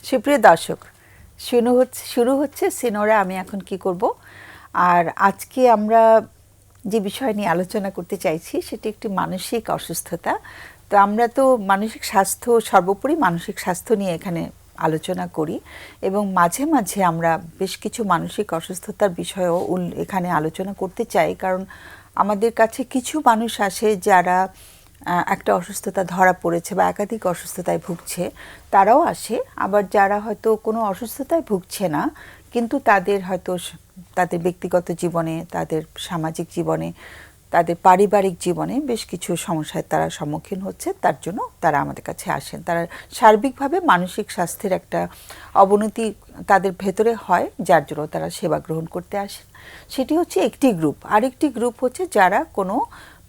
সুপ্রিয় দর্শক, শুরু হচ্ছে সিনোরা আমি এখন কি করব। আর আজকে আমরা যে বিষয় নিয়ে আলোচনা করতে চাইছি সেটি একটি মানসিক অসুস্থতা। তো আমরা তো মানসিক স্বাস্থ্য, সর্বোপরি মানসিক স্বাস্থ্য নিয়ে এখানে আলোচনা করি এবং মাঝে মাঝে আমরা বেশ কিছু মানসিক অসুস্থতার বিষয়েও এখানে আলোচনা করতে চাই, কারণ আমাদের কাছে কিছু মানুষ আসে যারা একটা অসুস্থতা ধরা পড়েছে বা একাধিক অসুস্থতায় ভুগছে, তারাও আসে। আবার যারা হয়তো কোনো অসুস্থতায় ভুগছে না, কিন্তু তাদের হয়তো তাদের ব্যক্তিগত জীবনে, তাদের সামাজিক জীবনে, তাদের পারিবারিক জীবনে বেশ কিছু সমস্যায় তারা সম্মুখীন হচ্ছে, তার জন্য তারা আমাদের কাছে আসেন। তারা সার্বিকভাবে মানসিক স্বাস্থ্যের একটা অবনতি তাদের ভেতরে হয়, যার জন্য তারা সেবা গ্রহণ করতে আসেন। সেটি হচ্ছে একটি গ্রুপ। আরেকটি গ্রুপ হচ্ছে যারা কোনো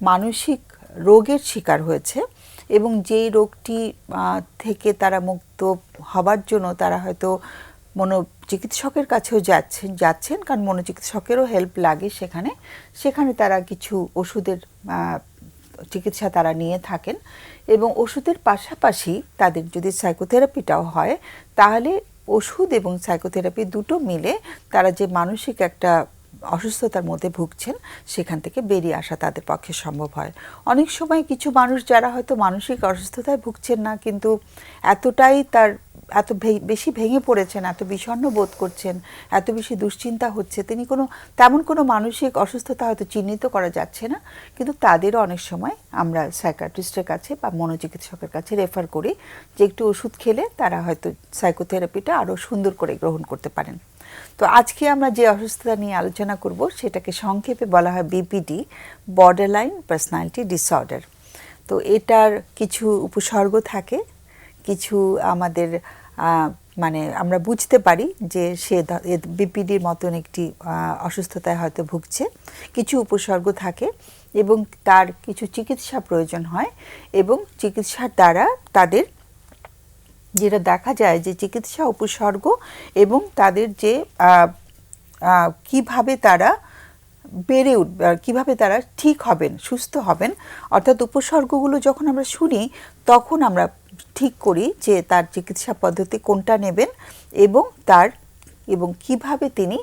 মানসিক রোগের শিকার হয়েছে এবং যেই রোগটি থেকে তারা মুক্ত হবার জন্য তারা হয়তো মনোচিকিৎসকের কাছেও যাচ্ছেন, কারণ মনোচিকিৎসকেরও হেল্প লাগে সেখানে তারা কিছু ওষুধের চিকিৎসা তারা নিয়ে থাকেন এবং ওষুধের পাশাপাশি তাদের যদি সাইকোথেরাপিটাও হয়, তাহলে ওষুধ এবং সাইকোথেরাপি দুটো মিলে তারা যে মানসিক একটা অসুস্থতার মধ্যে ভুগছেন সেখান থেকে বেরিয়ে আসা তাদের পক্ষে সম্ভব হয়। অনেক সময় কিছু মানুষ যারা হয়তো মানসিক অসুস্থতায় ভুগছেন না, কিন্তু এতটাই এত বেশি ভেঙে পড়েছেন, এত বিষণ্ণ বোধ করছেন, এত বেশি দুশ্চিন্তা হচ্ছে, তিনি তেমন কোনো মানসিক অসুস্থতা হয়তো চিহ্নিত করা যাচ্ছে না, কিন্তু তাদেরও অনেক সময় আমরা সাইকিয়াট্রিস্টের কাছে বা মনোচিকিৎসকের কাছে রেফার করি যে একটু ওষুধ খেলে তারা হয়তো সাইকোথেরাপিটা আরও সুন্দর করে গ্রহণ করতে পারেন। তো আজকে আমরা যে অসুস্থতা নিয়ে আলোচনা করব সেটাকে সংক্ষেপে বলা হয় বিপিডি, বর্ডারলাইন পার্সোনালিটি ডিসঅর্ডার। তো এটার কিছু উপসর্গ থাকে, কিছু আমাদের মানে আমরা বুঝতে পারি যে সে বিপিডির মতন একটি অসুস্থতায় হয়তো ভুগছে। কিছু উপসর্গ থাকে এবং তার কিছু চিকিৎসা প্রয়োজন হয় এবং চিকিৎসার দ্বারা তাদের যেটা দেখা যায় যে চিকিৎসা, উপসর্গ এবং তাদের যে কিভাবে তারা বেড়ে উঠবে, কিভাবে তারা ঠিক হবেন, সুস্থ হবেন, অর্থাৎ উপসর্গগুলো যখন আমরা শুনি তখন আমরা ঠিক করি যে তার চিকিৎসা পদ্ধতি কোনটা নেবেন এবং কিভাবে তিনি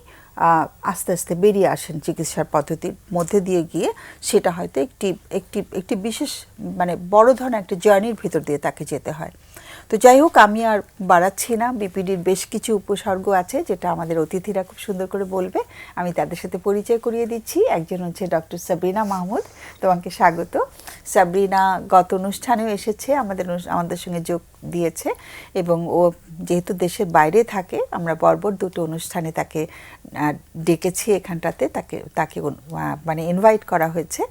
আস্তে আস্তে বেরিয়ে আসেন চিকিৎসার পদ্ধতির মধ্যে দিয়ে গিয়ে। সেটা হয়তো একটি বিশেষ মানে বড় ধরনের একটা জার্নির ভিতর দিয়ে তাকে যেতে হয়। তো যাই হোক, আমি আর বাড়াচ্ছি না। বিপিডির বেশ কিছু উপসর্গ আছে যেটা আমাদের অতিথিরা খুব সুন্দর করে বলবে। আমি তাদের সাথে পরিচয় করিয়ে দিচ্ছি। একজন হচ্ছে ডক্টর সাবরিনা মাহমুদ। তোমাকে স্বাগত। সাবরিনা গত অনুষ্ঠানেও এসেছে, আমাদের সঙ্গে যোগ দিয়েছে এবং ও যেহেতু দেশের বাইরে থাকে, আমরা বরাবর দুটো অনুষ্ঠানে তাকে ডেকেছি এখানটাতে, তাকে মানে ইনভাইট করা হয়েছে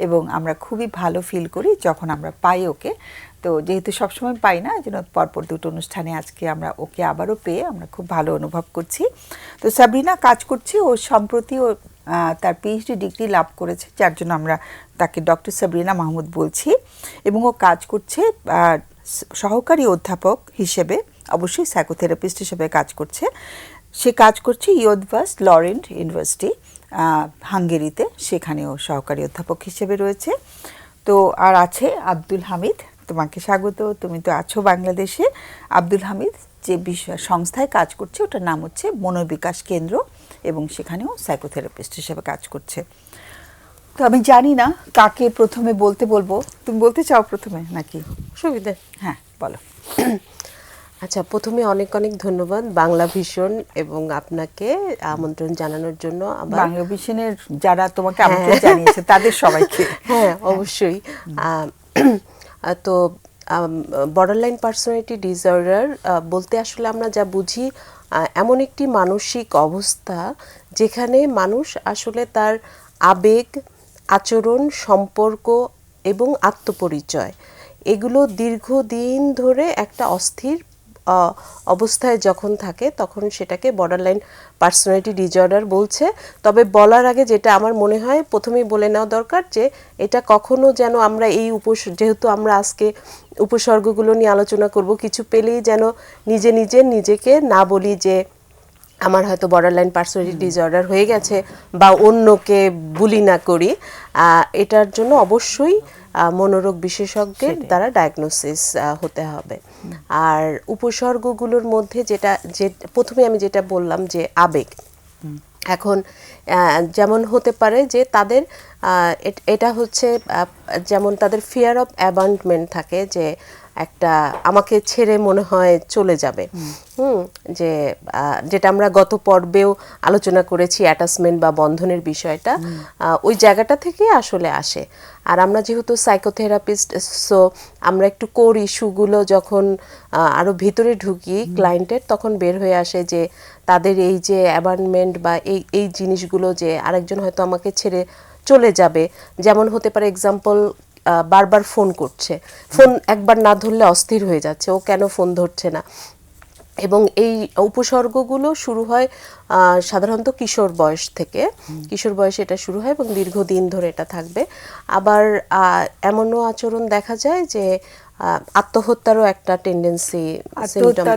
এবং আমরা খুবই ভালো ফিল করি যখন আমরা পাই ওকে। তো যেহেতু সবসময় পাই না, যেন পরপর দুটো অনুষ্ঠানে আজকে আমরা ওকে আবারও পেয়ে আমরা খুব ভালো অনুভব করছি। তো সাবরিনা কাজ করছে, ও সম্প্রতি ও তার পিএইচডি ডিগ্রি লাভ করেছে, যার জন্য আমরা তাকে ডক্টর সাবরিনা মাহমুদ বলছি এবং ও কাজ করছে সহকারী অধ্যাপক হিসেবে, অবশ্যই সাইকোথেরাপিস্ট হিসেবে কাজ করছে। সে কাজ করছে ইয়োদভাস লরেন্ট ইউনিভার্সিটি, হাঙ্গেরিতে, সেখানেও সহকারী অধ্যাপক হিসেবে রয়েছে। তো আর আছে আব্দুল হামিদ। তোমাকে স্বাগত। তুমি তো আছো বাংলাদেশে। আব্দুল হামিদ যে সংস্থায় কাজ করছে ওটার নাম হচ্ছে মনোবিকাশ কেন্দ্র এবং সেখানেও সাইকোথেরাপিস্ট হিসেবে কাজ করছে। তো আমি জানি না কাকে প্রথমে বলবো। তুমি বলতে চাও প্রথমে নাকি? সুবিধা। হ্যাঁ, বলো। আচ্ছা, প্রথমে অনেক অনেক ধন্যবাদ বাংলা ভিশন এবং আপনাকে আমন্ত্রণ জানানোর জন্য। বাংলা ভিশনের যারা তোমাকে আমন্ত্রণ জানিয়েছে তাদের সবাইকে। হ্যাঁ, অবশ্যই। তো বর্ডারলাইন পার্সোনালিটি ডিসঅর্ডার বলতে আসলে আমরা যা বুঝি এমন একটি মানসিক অবস্থা যেখানে মানুষ আসলে তার আবেগ, আচরণ, সম্পর্ক এবং আত্মপরিচয় এগুলো দীর্ঘদিন ধরে একটা অস্থির অবস্থায় যখন থাকে তখন সেটাকে বর্ডারলাইন পার্সোনালিটি ডিসঅর্ডার বলছে। তবে বলার আগে যেটা আমার মনে হয় প্রথমেই বলে নেওয়া দরকার যে এটা কখনো যেন আমরা যেহেতু আমরা আজকে উপসর্গগুলো নিয়ে আলোচনা করব, কিছু পেলেই যেন নিজেকে না বলি যে আমার হয়তো বর্ডারলাইন পার্সোনালিটি ডিসঅর্ডার হয়ে গেছে বা অন্যকে বুলি না করি, এটার জন্য অবশ্যই মনোরোগ বিশেষজ্ঞের দ্বারা ডায়াগনোসিস হতে হবে। আর উপসর্গগুলোর মধ্যে যে প্রথমে আমি যেটা বললাম যে আবেগ, এখন যেমন হতে পারে যে তাদের এটা হচ্ছে যেমন তাদের ফিয়ার অফ অ্যাবান্ডমেন্ট থাকে, যে একটা আমাকে ছেড়ে মনে হয় চলে যাবে, যে যেটা আমরা গত পর্বেও আলোচনা করেছি, অ্যাটাচমেন্ট বা বন্ধনের বিষয়টা ওই জায়গাটা থেকে আসলে আসে। আর আমরা যেহেতু সাইকোথেরাপিস্ট, সো আমরা একটু কোর ইস্যুগুলো যখন আরও ভিতরে ঢুকি ক্লায়েন্টের, তখন বের হয়ে আসে যে তাদের এই যে অ্যাবান্ডমেন্ট বা এই জিনিসগুলো, যে আরেকজন হয়তো আমাকে ছেড়ে চলে যাবে। যেমন হতে পারে এক্সাম্পল, বারবার ফোন করছে, ফোন একবার না ধরলে অস্থির হয়ে যাচ্ছে, ও কেন ফোন ধরছে না। এবং এই উপসর্গগুলো শুরু হয় সাধারণত কিশোর বয়স থেকে, কিশোর বয়সে এটা শুরু হয় এবং দীর্ঘদিন ধরে এটা থাকবে। আবার এমনও আচরণ দেখা যায় যে আত্মহত্যারও একটা টেন্ডেন্সি,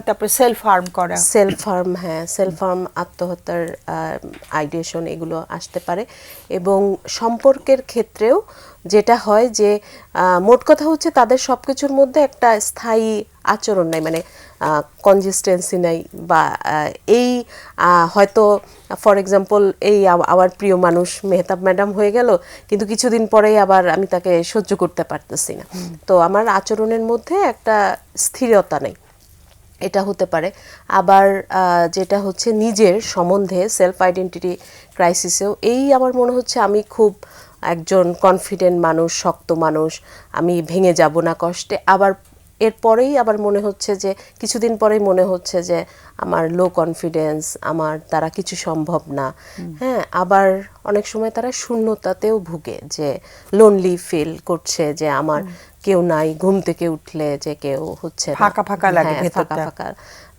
তারপর সেলফ হার্ম করা, সেলফ হার্ম, হ্যাঁ সেলফ হার্ম, আত্মহত্যার আইডিয়েশন এগুলো আসতে পারে। এবং সম্পর্কের ক্ষেত্রেও যেটা হয় যে মোট কথা হচ্ছে তাদের সব কিছুর মধ্যে একটা স্থায়ী আচরণ নাই, মানে কনসিস্টেন্সি নাই, বা এই হয়তো ফর এক্সাম্পল এই আমার প্রিয় মানুষ মেহতাব ম্যাডাম হয়ে গেল, কিন্তু কিছুদিন পরেই আবার আমি তাকে সহ্য করতে পারতেছি না, তো আমার আচরণের মধ্যে একটা স্থিরতা নেই, এটা হতে পারে। আবার যেটা হচ্ছে নিজের সম্বন্ধে সেলফ আইডেন্টিটি ক্রাইসিসেও এই আমার মনে হচ্ছে আমি খুব একজন কনফিডেন্ট মানুষ, শক্ত মানুষ, আমি ভেঙে যাব না কষ্টে, আবার এরপরেই আবার মনে হচ্ছে যে কিছুদিন পরেই মনে হচ্ছে যে আমার লো কনফিডেন্স, আমার দ্বারা কিছু সম্ভব না। হ্যাঁ, আবার অনেক সময় তারা শূন্যতাতেও ভুগে, যে লোনলি ফিল করছে, যে আমার কেউ নাই, ঘুম থেকে উঠলে যে কেউ হচ্ছে না, ফাঁকা ফাঁকা লাগে, হ্যাঁ, ফাঁকা ফাঁকা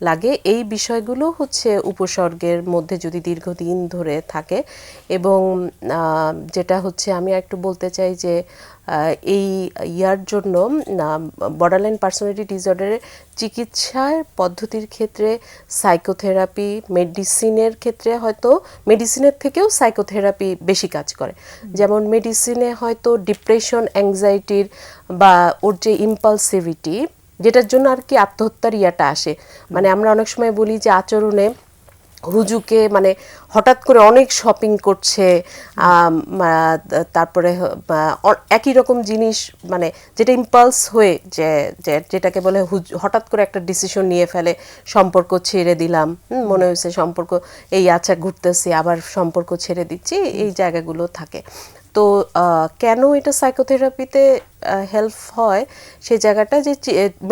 লাগে। এই বিষয়গুলো হচ্ছে উপসর্গের মধ্যে যদি দীর্ঘদিন ধরে থাকে। এবং যেটা হচ্ছে আমি একটু বলতে চাই যে এই ইয়ার জন্য বর্ডারলাইন পার্সোনালিটি ডিসঅর্ডারের চিকিৎসার পদ্ধতির ক্ষেত্রে সাইকোথেরাপি, মেডিসিনের ক্ষেত্রে হয়তো মেডিসিনের থেকেও সাইকোথেরাপি বেশি কাজ করে। যেমন মেডিসিনে হয়তো ডিপ্রেশন, অ্যাংজাইটির বা ওর যে ইম্পালসিভিটি, যেটার জন্য আর কি আত্মহত্যার ইয়াটা আসে, মানে আমরা অনেক সময় বলি যে আচরণে হুজুকে, মানে হঠাৎ করে অনেক শপিং করছে, তারপরে একই রকম জিনিস, মানে যেটা ইম্পালস হয়ে, যেটাকে বলে হঠাৎ করে একটা ডিসিশন নিয়ে ফেলে, সম্পর্ক ছেড়ে দিলাম, মনে হয়েছে সম্পর্ক এই আচ্ছা ঘুরতেছি, আবার সম্পর্ক ছেড়ে দিচ্ছি, এই জায়গাগুলো থাকে। তো কেন এটা সাইকোথেরাপিতে হেল্প হয়, সেই জায়গাটা যে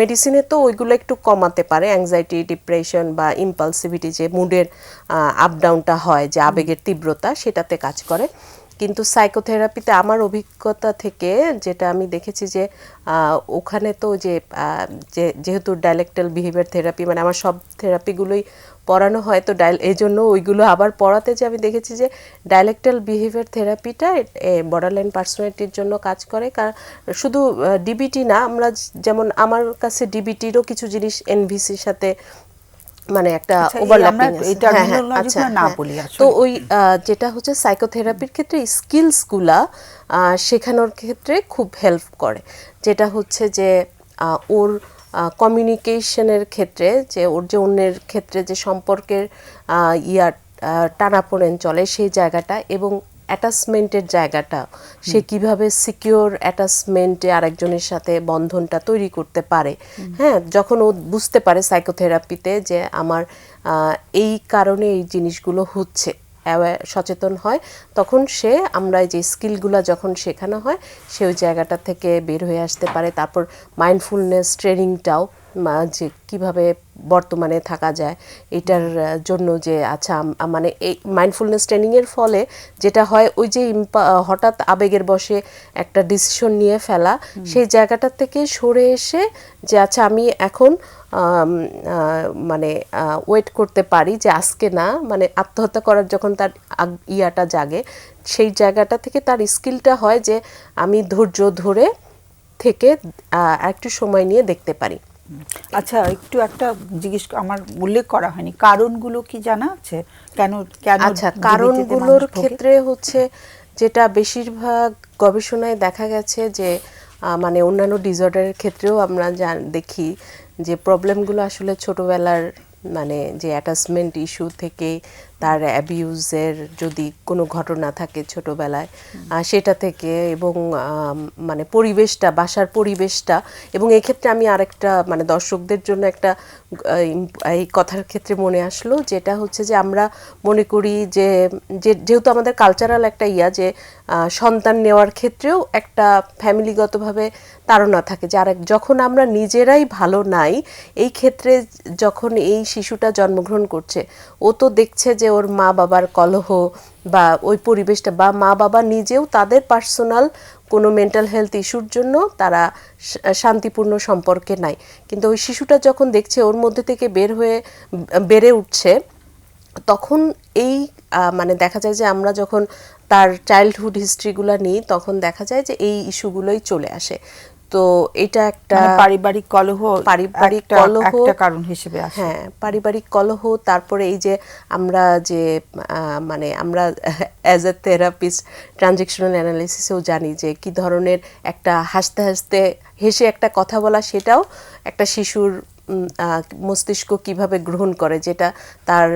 মেডিসিনে তো ওইগুলো একটু কমাতে পারে, অ্যাংজাইটি, ডিপ্রেশন বা ইম্পালসিভিটি, যে মুডের আপ ডাউনটা হয়, যে আবেগের তীব্রতা, সেটাতে কাজ করে। কিন্তু সাইকোথেরাপিতে আমার অভিজ্ঞতা থেকে যেটা আমি দেখেছি যে ওখানে তো যেহেতু ডায়ালেক্টাল বিহেভিয়ার থেরাপি, মানে আমার সব থেরাপিগুলোই পড়ানো হয়, তো এই জন্য ওইগুলো আবার পড়াতে যে আমি দেখেছি যে ডায়ালেক্টাল বিহেভিয়ার থেরাপিটা বর্ডারলাইন পার্সোনালিটির জন্য কাজ করে। কারণ শুধু ডিবিটি না, আমরা যেমন আমার কাছে ডিবিটিরও কিছু জিনিস এনভিসির সাথে মানে একটা ওভারল্যাপিং আছে। তো ওই যেটা হচ্ছে সাইকোথেরাপির ক্ষেত্রে স্কিলসগুলা শেখানোর ক্ষেত্রে খুব হেল্প করে, যেটা হচ্ছে যে ওর কমিউনিকেশনের ক্ষেত্রে, যে ওর যে অন্যের ক্ষেত্রে যে সম্পর্কের টানাপোড়েন চলে সেই জায়গাটা, এবং অ্যাটাচমেন্টের জায়গাটা, সে কিভাবে সিকিউর অ্যাটাচমেন্টে আরেকজনের সাথে বন্ধনটা তৈরি করতে পারে। হ্যাঁ, যখন ও বুঝতে পারে সাইকোথেরাপিতে যে আমার এই কারণে এই জিনিসগুলো হচ্ছে, সচেতন হয়, তখন আমরা যে স্কিলগুলো যখন শেখানো হয়, সে ওই জায়গাটা থেকে বের হয়ে আসতে পারে। তারপর মাইন্ডফুলনেস ট্রেনিংটাও, যে কিভাবে বর্তমানে থাকা যায়, এটার জন্য যে আচ্ছা, মানে এই মাইন্ডফুলনেস ট্রেনিংয়ের ফলে যেটা হয়, ওই যে হঠাৎ আবেগের বশে একটা ডিসিশন নিয়ে ফেলা, সেই জায়গাটা থেকে সরে এসে যে আচ্ছা আমি এখন মানে ওয়েট করতে পারি, যে আজকে না, মানে আত্মহত্যা করার যখন তার ইয়াটা জাগে, সেই জায়গাটা থেকে তার স্কিলটা হয় যে আমি ধৈর্য ধরে থেকে একটু সময় নিয়ে দেখতে পারি। আচ্ছা, একটু একটা জিজ্ঞেস আমার উল্লেখ করা হয়নি, কারণগুলো কি জানা আছে? কেন কেন আচ্ছা, DBT তে কারণগুলোর মানুষ ভোগে? ক্ষেত্রে হচ্ছে যেটা বেশিরভাগ গবেষণায় দেখা গেছে যে মানে অন্যান্য ডিসঅর্ডারের ক্ষেত্রেও আমরা দেখি যে প্রবলেমগুলো আসলে ছোটবেলার মানে যে অ্যাটাচমেন্ট ইস্যু থেকে তার অ্যাবিউজের যদি কোনো ঘটনা থাকে ছোটবেলায় সেটা থেকে, এবং মানে পরিবেশটা, বাসার পরিবেশটা। এবং এক্ষেত্রে আমি আরেকটা মানে দর্শকদের জন্য একটা এই কথার ক্ষেত্রে মনে আসলো, যেটা হচ্ছে যে আমরা মনে করি যে যেহেতু আমাদের কালচারাল একটা যে সন্তান নেওয়ার ক্ষেত্রেও একটা ফ্যামিলিগতভাবে তাড়না থাকে, যার যখন আমরা নিজেরাই ভালো নাই, এই ক্ষেত্রে যখন এই শিশুটা জন্মগ্রহণ করছে, ও তো দেখছে যে ওর মা বাবার কলহ বা ওই পরিবেশটা, বা মা বাবা নিজেও তাদের পার্সোনাল কোনো মেন্টাল হেলথ ইস্যুর জন্য তারা শান্তিপূর্ণ সম্পর্কে নাই, কিন্তু ওই শিশুটা যখন দেখছে ওর মধ্যে থেকে বেড়ে উঠছে, তখন এই মানে দেখা যায় যে আমরা যখন তার চাইল্ডহুড হিস্ট্রিগুলো নিই, তখন দেখা যায় যে এই ইস্যুগুলোই চলে আসে। তো এটা একটা পারিবারিক কলহ একটা কারণ হিসেবে আসে। হ্যাঁ, পারিবারিক কলহ। তারপরে এই যে আমরা যে মানে আমরা অ্যাজ এ থেরাপিস্ট ট্রানজেকশনাল অ্যানালিসিসেও জানি যে কি ধরনের একটা হেসে একটা কথা বলা, সেটাও একটা শিশুর মস্তিষ্ক কিভাবে গ্রহণ করে, যেটা তার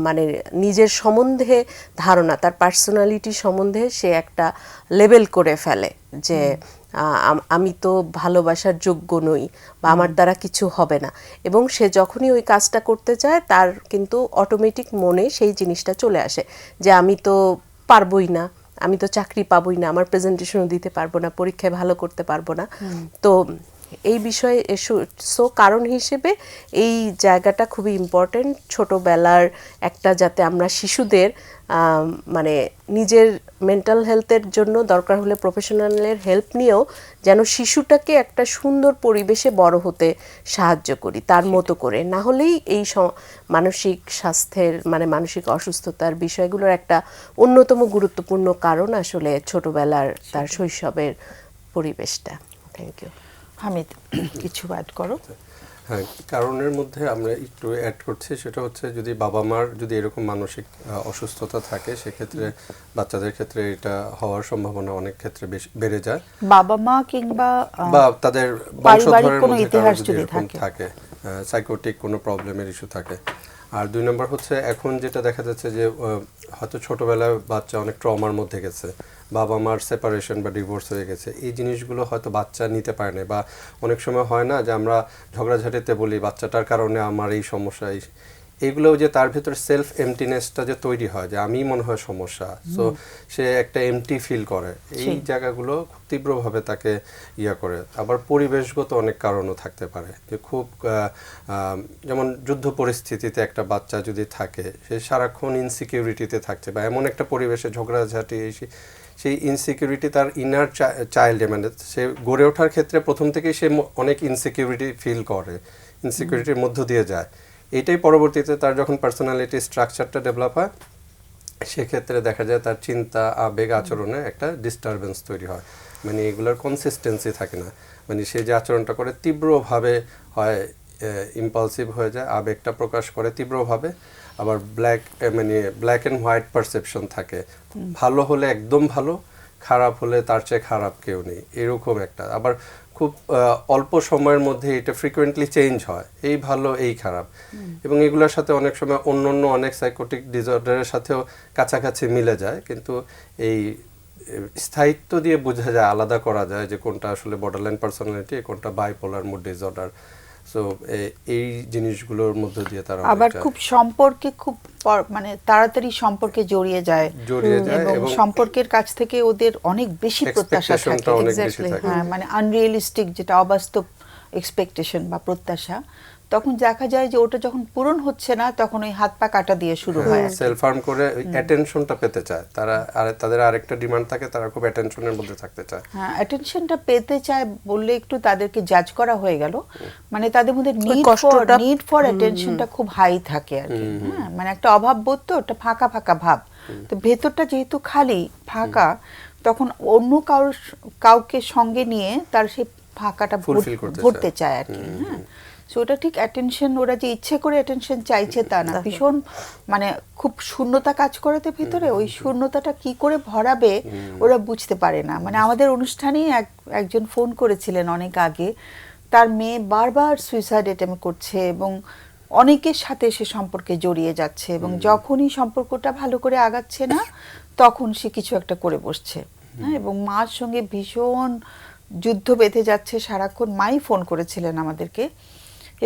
মানে নিজের সম্বন্ধে ধারণা, তার পার্সোনালিটি সম্বন্ধে সে একটা লেবেল করে ফেলে যে আমি তো ভালোবাসার যোগ্য নই বা আমার দ্বারা কিছু হবে না। এবং সে যখনই ওই কাজটা করতে চায়, তার কিন্তু অটোমেটিক মনে সেই জিনিসটা চলে আসে যে আমি তো পারবই না, আমি তো চাকরি পাবই না, আমার প্রেজেন্টেশনও দিতে পারবো না, পরীক্ষায় ভালো করতে পারবো না। তো এই বিষয়ে কারণ হিসেবে এই জায়গাটা খুবই ইম্পর্টেন্ট, ছোটবেলার একটা, যাতে আমরা শিশুদের মানে নিজের মেন্টাল হেলথের জন্য দরকার হলে প্রফেশনালের হেল্প নিয়েও যেন শিশুটাকে একটা সুন্দর পরিবেশে বড় হতে সাহায্য করি তার মতো করে। না হলেই এই মানসিক স্বাস্থ্যের মানে মানসিক অসুস্থতার বিষয়গুলোর একটা অন্যতম গুরুত্বপূর্ণ কারণ আসলে ছোটবেলার তার শৈশবের পরিবেশটা। Thank you. হামিদ, কিছু অ্যাড করো। হ্যাঁ, কারণের মধ্যে আমরা একটু অ্যাড করছি, সেটা হচ্ছে যদি বাবা মার যদি এরকম মানসিক অসুস্থতা থাকে, সেক্ষেত্রে বাচ্চাদের ক্ষেত্রে এটা হওয়ার সম্ভাবনা অনেক ক্ষেত্রে বেড়ে যায়। বাবা মা কিংবা বা তাদের পারিবারিক বংশধরের কোনো মধ্যে ইতিহাস যদি যদি এরকম থাকে, সাইকোটিক কোনো প্রবলেমের ইস্যু থাকে। আর 2 নম্বর হচ্ছে এখন যেটা দেখা যাচ্ছে যে হয়তো ছোটবেলায় বাচ্চা অনেক ট্রমার মধ্যে গেছে, বাবা মার সেপারেশন বা ডিভোর্স হয়ে গেছে, এই জিনিসগুলো হয়তো বাচ্চা নিতে পারে না, বা অনেক সময় হয় না যে আমরা ঝগড়াঝাটিতে বলি বাচ্চাটার কারণে আমার এই সমস্যা, এইগুলোও যে তার ভিতরে সেলফ এমটিনেসটা যে তৈরি হয়, যে আমি মনে হয় সমস্যা, সো সে একটা এমটি ফিল করে, এই জায়গাগুলো খুব তীব্রভাবে তাকে করে। আবার পরিবেশগত অনেক কারণও থাকতে পারে, যে খুব যেমন যুদ্ধ পরিস্থিতিতে একটা বাচ্চা যদি থাকে, সে সারাক্ষণ ইনসিকিউরিটিতে থাকছে, বা এমন একটা পরিবেশে ঝগড়াঝাটি, সেই ইনসিকিউরিটি তার ইনার চাইল্ডে, মানে সে গড়ে ওঠার ক্ষেত্রে প্রথম থেকেই সে অনেক ইনসিকিউরিটি ফিল করে, ইনসিকিউরিটির মধ্য দিয়ে যায়। এটাই পরবর্তীতে তার যখন পার্সোনালিটি স্ট্রাকচারটা ডেভেলপ হয়, সেক্ষেত্রে দেখা যায় তার চিন্তা, আবেগ, আচরণে একটা ডিস্টারবেন্স তৈরি হয়, মানে এগুলোর কনসিস্টেন্সি থাকে না, মানে সে যে আচরণটা করে তীব্রভাবে হয়, ইম্পালসিভ হয়ে যায়, আবেগটা প্রকাশ করে তীব্রভাবে। আবার মানে ব্ল্যাক অ্যান্ড হোয়াইট পারসেপশন থাকে, ভালো হলে একদম ভালো, খারাপ হলে তার চেয়ে খারাপ কেউ নেই, এরকম একটা। আবার খুব অল্প সময়ের মধ্যে এটা ফ্রিকোয়েন্টলি চেঞ্জ হয়, এই ভালো এই খারাপ, এবং এগুলোর সাথে অনেক সময় অন্য অনেক সাইকোটিক ডিসঅর্ডারের সাথেও কাছাকাছি মিলে যায়, কিন্তু এই স্থায়িত্ব দিয়ে বোঝা যায়, আলাদা করা যায় যে কোনটা আসলে বর্ডারলাইন পার্সোনালিটি, কোনটা বাইপোলার মুড ডিসঅর্ডার। সো এই জিনিসগুলোর মধ্যে দিয়ে তারা আবার খুব সম্পর্কে খুব মানে তাড়াতাড়ি সম্পর্কে জড়িয়ে যায়, এবং সম্পর্কের কাছ থেকে ওদের অনেক বেশি প্রত্যাশা থাকে, হ্যাঁ, মানে আনরিয়েলিস্টিক, যেটা অবাস্তব এক্সপেকটেশন বা প্রত্যাশা, তখন দেখা যায় যে ওটা যখন পূরণ হচ্ছে না, তখন ওই হাত পা কাটা দিয়ে শুরু হয়, সেলফ হার্ম করে অ্যাটেনশনটা পেতে চায় তারা, আর তাদের আরেকটা ডিমান্ড থাকে, তারা খুব অ্যাটেনশনের মধ্যে থাকতে চায়। হ্যাঁ, অ্যাটেনশনটা পেতে চায় বললে একটু তাদেরকে জাজ করা হয়ে গেল, মানে তাদের মধ্যে নিড ফর অ্যাটেনশনটা খুব হাই থাকে আর কি। হ্যাঁ, মানে একটা অভাব বোধ, তো একটা ফাঁকা ফাঁকা ভাব, তো ভেতরটা যেহেতু খালি ফাঁকা, তখন অন্য কাউকে সঙ্গে নিয়ে তার সেই ফাঁকাটা Fulfill করতে ভরতে চায় আর কি। হ্যাঁ, সো ওটা ঠিক অ্যাটেনশন, ওরা যে ইচ্ছে করে অ্যাটেনশন চাইছে তা না, ভীষণ মানে খুব শূন্যতা কাজ করে তো ভিতরে, ওই শূন্যতাটা কি করে ভরাবে ওরা বুঝতে পারে না। মানে আমাদের অনুষ্ঠানেই একজন ফোন করেছিলেন অনেক আগে, তার মেয়ে বারবার সুইসাইড অ্যাটেম্প করছে এবং অনেকের সাথে সে সম্পর্কে জড়িয়ে যাচ্ছে, এবং যখনই সম্পর্কটা ভালো করে আগাচ্ছে না তখন সে কিছু একটা করে বসছে। হ্যাঁ, এবং মার সঙ্গে ভীষণ যুদ্ধ বেঁধে যাচ্ছে সারাক্ষণ। মাই ফোন করেছিলেন আমাদেরকে,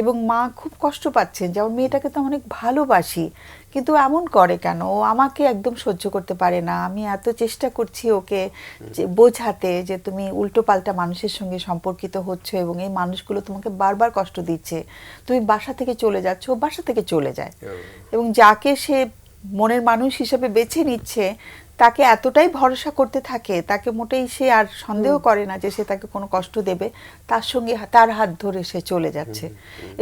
এবং মা খুব কষ্ট পাচ্ছেন যে আমার মেয়েটাকে তো অনেক ভালোবাসি, কিন্তু এমন করে কেন, ও আমাকে একদম সহ্য করতে পারে না। আমি এত চেষ্টা করছি ওকে যে বোঝাতে যে তুমি উল্টো পাল্টা মানুষের সঙ্গে সম্পর্কিত হচ্ছ এবং এই মানুষগুলো তোমাকে বারবার কষ্ট দিচ্ছে, তুমি বাসা থেকে চলে যাচ্ছ। ও বাসা থেকে চলে যায়, এবং যাকে সে মনের মানুষ হিসেবে বেছে নিচ্ছে তাকে এতটাই ভরসা করতে থাকে, তাকে মোটেই সে আর সন্দেহ করে না যে সে তাকে কোনো কষ্ট দেবে, তার সঙ্গে তার হাত ধরে সে চলে যাচ্ছে।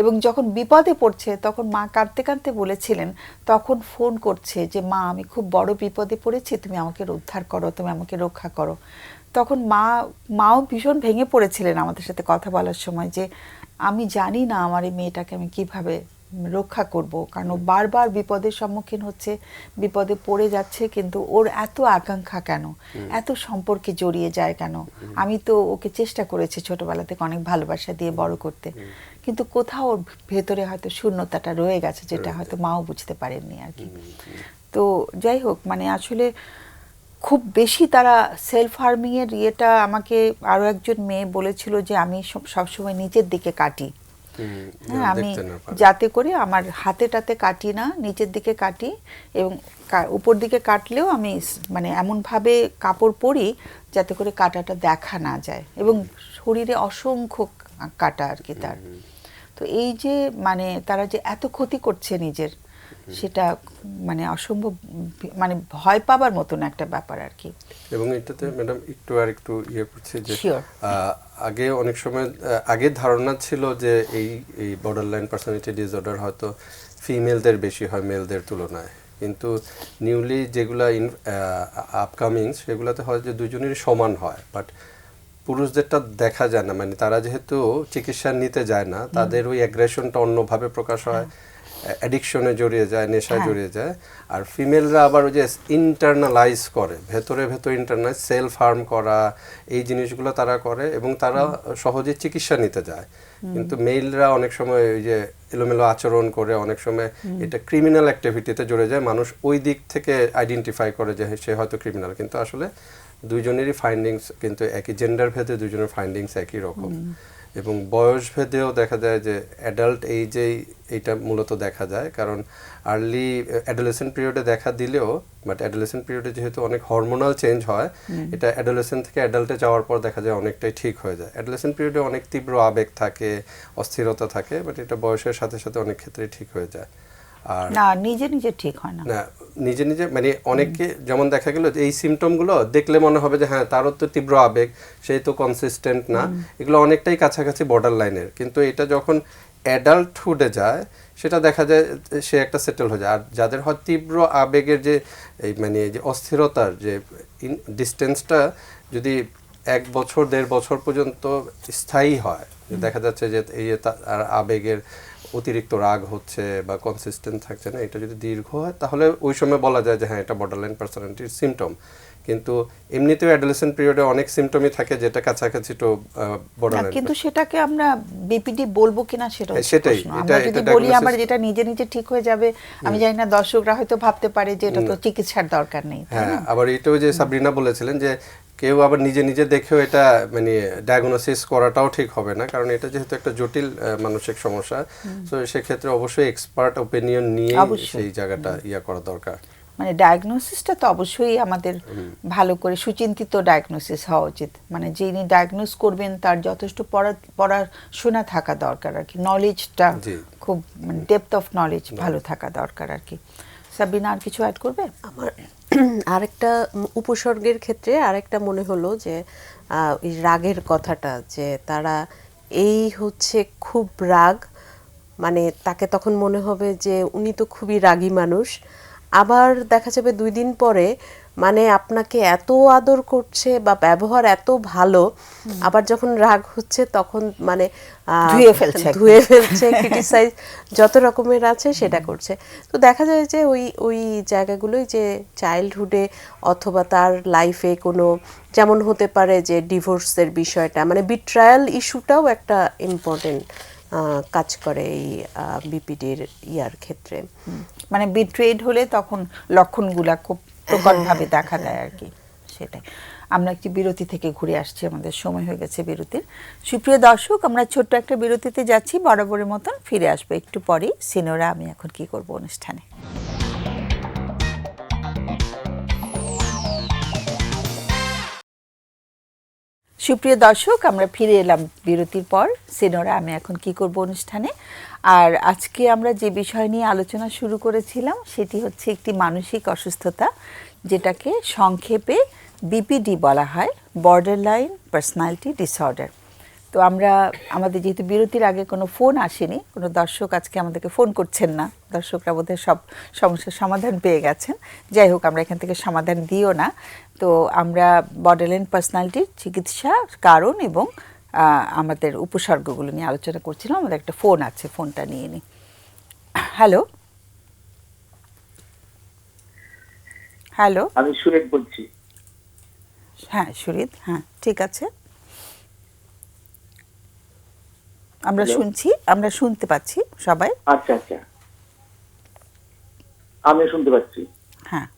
এবং যখন বিপদে পড়ছে তখন মা কাঁদতে কাঁদতে বলেছিলেন, তখন ফোন করছে যে মা আমি খুব বড় বিপদে পড়েছি, তুমি আমাকে উদ্ধার করো, তুমি আমাকে রক্ষা করো। তখন মাও ভীষণ ভেঙে পড়েছিলেন আমাদের সাথে কথা বলার সময়, যে আমি জানি না আমার এই মেয়েটাকে আমি কিভাবে রক্ষা করব, কারণ ও বারবার বিপদের সম্মুখীন হচ্ছে, বিপদে পড়ে যাচ্ছে, কিন্তু ওর এত আকাঙ্ক্ষা কেন, এত সম্পর্কে জড়িয়ে যায় কেন। আমি তো ওকে চেষ্টা করেছি ছোটবেলা থেকে অনেক ভালোবাসা দিয়ে বড় করতে, কিন্তু কোথাও ওর ভেতরে হয়তো শূন্যতাটা রয়ে গেছে, যেটা হয়তো মাও বুঝতে পারেননি আর কি। তো যাই হোক, মানে আসলে খুব বেশি তারা সেলফ হার্মিং এর ইয়েটা আমাকে আরো একজন মেয়ে বলেছিল যে আমি সবসময় নিচের দিকে কাটি। হ্যাঁ, আমি যাতে করে আমার হাতে টাতে কাটি না, নিচের দিকে কাটি, এবং উপর দিকে কাটলেও আমি মানে এমনভাবে কাপড় পরি যাতে করে কাটাটা দেখা না যায়, এবং শরীরে অসংখ্য কাটা আর কি তার। তো এই যে মানে তারা যে এত ক্ষতি করছে নিজের, সেটা মানে অসম্ভব, মানে ভয় পাবার মতন একটা ব্যাপার আর কি। এবং এটাতে ম্যাডাম একটু ইয়ে করছে যে আগে অনেক সময় আগে ধারণা ছিল যে এই বর্ডারলাইন পার্সোনালিটি ডিসঅর্ডার হয়তো ফিমেলদের বেশি হয় মেলদের তুলনায়, কিন্তু নিউলি যেগুলা আপকামিং সেগুলোতে হয় যে দুজনেরই সমান হয়, বাট পুরুষদেরটা দেখা যায় না। মানে তারা যেহেতু চিকিৎসা নিতে যায় না, তাদের ওই অ্যাগ্রেশনটা অন্যভাবে প্রকাশ হয়, অ্যাডিকশনে জড়িয়ে যায়, নেশায় জড়িয়ে যায়। আর ফিমেলরা আবার ওই যে ইন্টারনালাইজ করে, ভেতরে ইন্টারনালাইজ সেলফ হার্ম করা, এই জিনিসগুলো তারা করে, এবং তারা সহজে চিকিৎসা নিতে যায়। কিন্তু মেলরা অনেক সময় ওই যে এলোমেলো আচরণ করে, অনেক সময় এটা ক্রিমিনাল অ্যাক্টিভিটিতে জড়ে যায়। মানুষ ওই দিক থেকে আইডেন্টিফাই করে যে সে হয়তো ক্রিমিনাল, কিন্তু আসলে দুইজনেরই ফাইন্ডিংস কিন্তু একই, জেন্ডার ভেদে দুইজনের ফাইন্ডিংস একই রকম। এবং বয়স ভেদেও দেখা যায় যে অ্যাডাল্ট এইজেই এইটা মূলত দেখা যায়, কারণ আর্লি অ্যাডোলেসেন্ট পিরিয়ডে দেখা দিলেও, বাট অ্যাডোলেসেন্ট পিরিয়ডে যেহেতু অনেক হরমোনাল চেঞ্জ হয়, এটা অ্যাডোলেসেন্ট থেকে অ্যাডাল্টে যাওয়ার পর দেখা যায় অনেকটাই ঠিক হয়ে যায়। অ্যাডোলেসেন্ট পিরিয়ডে অনেক তীব্র আবেগ থাকে, অস্থিরতা থাকে, বাট এটা বয়সের সাথে সাথে অনেক ক্ষেত্রেই ঠিক হয়ে যায়। আর না, নিজে নিজে ঠিক হয় না। না, নিজে নিজে মানে অনেকে যেমন দেখা গেল এই সিমটমগুলো দেখলে মনে হবে যে হ্যাঁ তারও তো তীব্র আবেগ, সেই তো কনসিস্টেন্ট না, এগুলো অনেকটাই কাছাকাছি বর্ডার লাইনের। কিন্তু এটা যখন অ্যাডাল্টহুডে যায় সেটা দেখা যায় সে একটা সেটেল হয়ে যায়। আর যাদের হয় তীব্র আবেগের যে এই মানে যে অস্থিরতার যে ডিস্টেন্সটা যদি 1 বছর 1.5 বছর পর্যন্ত স্থায়ী হয়, দেখা যাচ্ছে যে এই আর আবেগের অতিরিক্ত রাগ হচ্ছে বা কনসিস্টেন্ট থাকছে না, এটা যদি দীর্ঘ হয় তাহলে ওই সময় বলা যায় যে হ্যাঁ এটা বর্ডারলাইন পার্সোনালিটির সিমটম। কিন্তু এমনিতেও অ্যাডোলেসেন্ট পিরিয়ডে অনেক সিমটমই থাকে যেটা কাছাকাছি তো বর্ডারলাইন, কিন্তু সেটাকে আমরা বিপিডি বলবো কিনা সেটাও সেটাই। প্রশ্ন। আমরা যদি বলি আমার যেটা নিজে নিজে ঠিক হয়ে যাবে, আমি জানি না দর্শকরা হয়তো ভাবতে পারে যে এটা তো চিকিৎসার দরকার নেই। হ্যাঁ, আবার এটাও যে সাবরিনা বলেছিলেন যে কেউ আবার নিজে নিজে দেখেও এটা মানে ডায়াগনোসিস করাটাও ঠিক হবে না, কারণ এটা যেহেতু একটা জটিল মানসিক সমস্যা, তো সেক্ষেত্রে অবশ্যই এক্সপার্ট ওপিনিয়ন নিয়ে সেই জায়গাটা করা দরকার। মানে ডায়াগনোসিসটা তো অবশ্যই আমাদের ভালো করে সুচিন্তিত ডায়াগনোসিস হওয়া উচিত। মানে যিনি ডায়াগনোস করবেন তার যথেষ্ট পড়াশোনা থাকা দরকার আর কি, নলেজটা খুব মানে ডেপথ অফ নলেজ ভালো থাকা দরকার আর কি। সাবিনা আর কিছু অ্যাড করবে? আমার আরেকটা উপসর্গের ক্ষেত্রে আরেকটা মনে হলো যে এই রাগের কথাটা, যে তারা এই হচ্ছে খুব রাগ, মানে তাকে তখন মনে হবে যে উনি তো খুবই রাগী মানুষ, আবার দেখা যাবে 2 দিন পরে মানে আপনাকে এত আদর করছে বা ব্যবহার এত ভালো, আবার যখন রাগ হচ্ছে তখন মানে ধুয়ে ফেলছে, ক্রিটিসাইজ যত রকমের আছে সেটা করছে। তো দেখা যায় যে ওই জায়গাগুলোই যে চাইল্ডহুডে অথবা তার লাইফে কোনো, যেমন হতে পারে যে ডিভোর্সের বিষয়টা, মানে বিট্রায়াল ইস্যুটাও একটা ইম্পর্টেন্ট কাজ করে এই বিপিডির ইয়ার ক্ষেত্রে। মানে বিট্রেড হলে তখন লক্ষণগুলা খুব প্রকটভাবে দেখা দেয় আর কি, সেটাই। আমরা একটি বিরতি থেকে ঘুরে আসছি, আমাদের সময় হয়ে গেছে বিরতির। সুপ্রিয় দর্শক, আমরা ছোট্ট একটা বিরতিতে যাচ্ছি, বরাবরের মতন ফিরে আসবো একটু পরেই সিনোরা আমি এখন কি করব অনুষ্ঠানে। সুপ্রিয় দর্শক, আমরা ফিরে এলাম বিরতির পর সিনোরা আমি এখন কি করব অনুষ্ঠানে। আর আজকে আমরা যে বিষয় নিয়ে আলোচনা শুরু করেছিলাম সেটি হচ্ছে একটি মানসিক অসুস্থতা, যেটাকে সংক্ষেপে বিপিডি বলা হয়, বর্ডারলাইন পার্সোনালিটি ডিসঅর্ডার। তো আমরা আমাদের যেহেতু বিরতির আগে কোনো ফোন আসেনি, কোনো দর্শক আজকে আমাদেরকে ফোন করছেন না, দর্শকরা বোধহয় সব সমস্যার সমাধান পেয়ে গেছেন। যাই হোক, আমরা এখান থেকে সমাধান দিও না। তো আমরা বর্ডারলাইন পার্সোনালিটির চিকিৎসা, কারণ এবং আমাদের উপসর্গগুলো নিয়ে আলোচনা করছিলাম। আমাদের একটা ফোন আছে, ফোনটা নিয়ে নিই। হ্যালো হ্যালো, আমি সুরেশ বলছি। হ্যাঁ সুরিত, হ্যাঁ ঠিক আছে, আমরা Hello? শুনছি, আমরা শুনতে পাচ্ছি সবাই। আচ্ছা আচ্ছা, আমি শুনতে পাচ্ছি। হ্যাঁ,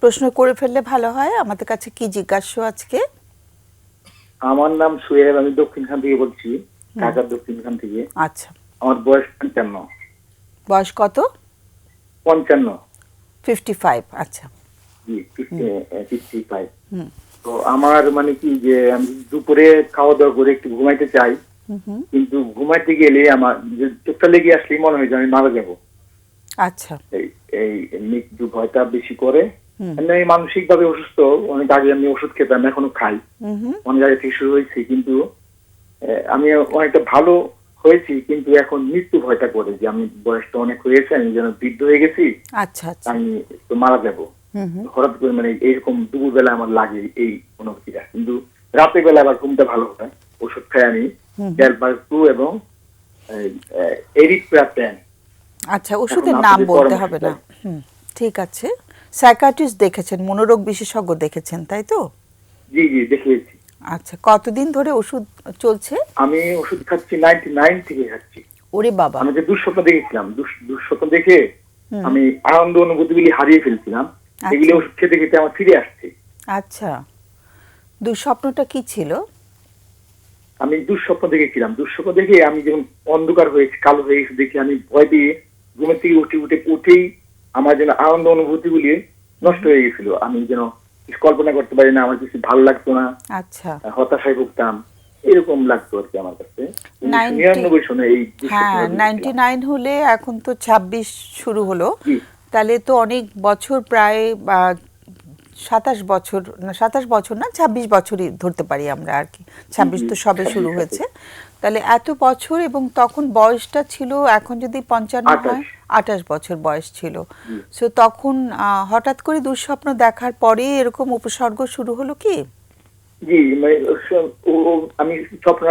প্রশ্ন করে ফেললে ভালো হয়। আমাদের কাছে কি জিজ্ঞাসা আজকে? আমার নাম সুয়েব, আমি দক্ষিণখান থেকে বলছি, ঢাকার দক্ষিণখান থেকে। আচ্ছা, আমার বয়স 55। বয়স কত? 55। 55। আচ্ছা, জি, 55। তো আমার মানে কি যে আমি দুপুরে খাওয়া দাওয়া করে একটু ঘুমাইতে চাই, কিন্তু ঘুমাইতে গেলে আমার যে চোখটা লেগে আসলেই মনে হয় যে আমি মারা যাবো। আচ্ছা, এই এই মৃত্যু ভয়টা বেশি করে। আমি মানসিক ভাবে অসুস্থ, অনেক আগে আমি ওষুধ খেতাম, এখনো খাই, অনেক আগে থেকে শুরু হয়েছে, কিন্তু আমি অনেকটা ভালো হয়েছি, কিন্তু এখন মৃত্যু ভয়টা করে যে আমি বয়সটা অনেক হয়েছে, আমি যেন বৃদ্ধ হয়ে গেছি, আচ্ছা, আচ্ছা, আমি তো মারা যাবো। হঠাৎ করে মানে এইরকম দুপুরবেলা আমার লাগে এই অনুভূতিটা, কিন্তু রাতের বেলা আবার ঘুমটা ভালো হয়। ওষুধ খাই আমি ডেলপার-2 এবং এরিথ্রাপ্যান। আচ্ছা, ওষুধের নাম বলতে হবে না। ঠিক আছে। সাইকিয়াট্রিস্ট দেখেছেন, মনোরোগ বিশেষজ্ঞ দেখেছেন, তাই তো? জি জি, দেখিয়েছি। আচ্ছা, কতদিন ধরে ওষুধ চলছে? আমি ওষুধ খাচ্ছি 99 থেকে খাচ্ছি। ওরে বাবা! আমি যে দুঃস্বপ্ন দেখেছিলাম, দুঃস্বপ্ন দেখে আমি আনন্দ অনুভূতিগুলি হারিয়ে ফেলছিলাম, এগুলি ওষুধ খেতে খেতে আমার ফিরে আসছে। আচ্ছা, দুঃস্বপ্নটা কি ছিল? আমি দুঃস্বপ্ন দেখেছিলাম, দুঃস্বপ্ন দেখে আমি যখন অন্ধকার হয়েছে, কালো হয়ে গেছে দেখে আমি ভয় পেয়ে ঘুমের থেকে উঠেই আমার যেন আনন্দ অনুভূতিগুলি নষ্ট হয়ে গেছিল। আমি যেন কিছু কল্পনা করতে পারি না, আমার কিছু ভালো লাগতো না, আচ্ছা, হতাশায় ভুগতাম, এরকম লাগতো আর কি আমার কাছে। 99 সনে এই হ্যাঁ, 99 হলে এখন তো 26 শুরু হলো, তাহলে তো অনেক বছর, প্রায় 27 বছর, না 27 বছর না, 26 বছরই ধরতে পারি আমরা আর কি। 26 তো সবে শুরু হয়েছে, তাহলে এত বছর। এবং তখন বয়সটা ছিল, এখন যদি 55 হয়, 28 বছর বয়স ছিল। সো তখন হঠাৎ করে দুঃস্বপ্ন দেখার পরে এরকম উপসর্গ শুরু হলো কি? জি, মানে আমি স্বপ্ন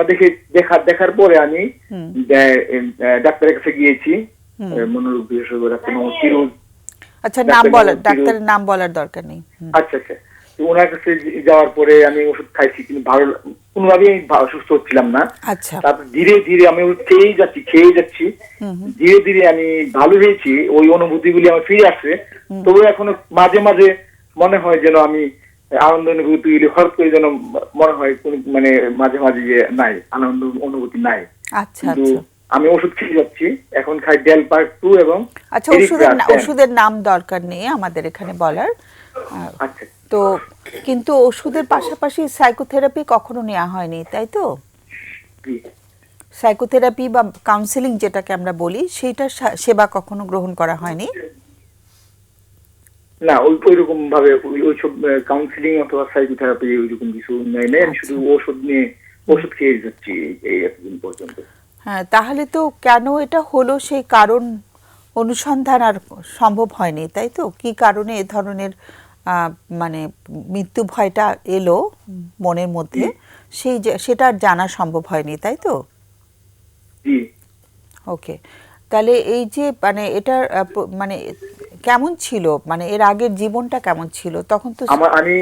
দেখার পরে আমি ডাক্তারের কাছে গিয়েছি, মনোরোগ বিশেষজ্ঞ ডাক্তার ফিরোজ। আচ্ছা, নাম বলার, ডাক্তারের নাম বলার দরকার নেই। আচ্ছা আচ্ছা, তো ওনার কাছে যাওয়ার পরে আমি ওষুধ খাইছি, কিন্তু ভালো কোনোভাবেই আমি সুস্থ হচ্ছিলাম না। আচ্ছা, তারপর ধীরে ধীরে আমি খেয়েই যাচ্ছি, ধীরে ধীরে আমি ভালো হয়েছি, ওই অনুভূতিগুলি আমার ফিরে আসছে। তবু এখনো মাঝে মাঝে মনে হয় যেন আমি আনন্দ অনুভূতিগুলি হঠাৎ করে যেন মনে হয় মানে মাঝে মাঝে যে নাই, আনন্দ অনুভূতি নাই। আচ্ছা, আচ্ছা, আমি ওষুধ খেয়ে যাচ্ছি, এখন খাই ডেলপার-2 এবং আচ্ছা, ওষুধের নাম দরকার নেই আমাদের এখানে বলার। আচ্ছা, তো কিন্তু ওষুধের পাশাপাশি সাইকোথেরাপি কখনো নেওয়া হয়নি, তাই তো? সাইকোথেরাপি বা কাউন্সেলিং যেটাকে আমরা বলি, সেইটার সেবা কখনো গ্রহণ করা হয়নি? না, ওইরকম ভাবে ওইসব কাউন্সিলিং অথবা সাইকোথেরাপি ওইরকম কিছু নেই, আমি শুধু ওষুধ খেয়ে যাচ্ছি এই এতদিন পর্যন্ত। হ্যাঁ, তাহলে তো কেন এটা হলো সেই কারণ অনুসন্ধান আর সম্ভব হয়নি, তাই তো? কি কারণে এ ধরনের মানে মৃত্যু ভয়টা এলো মনের মধ্যে, সেটা আর জানা সম্ভব হয়নি, তাই তো? জি। ওকে, তাহলে এই যে মানে এটা মানে কেমন ছিল, মানে এর আগের জীবনটা কেমন ছিল তখন? তো আমি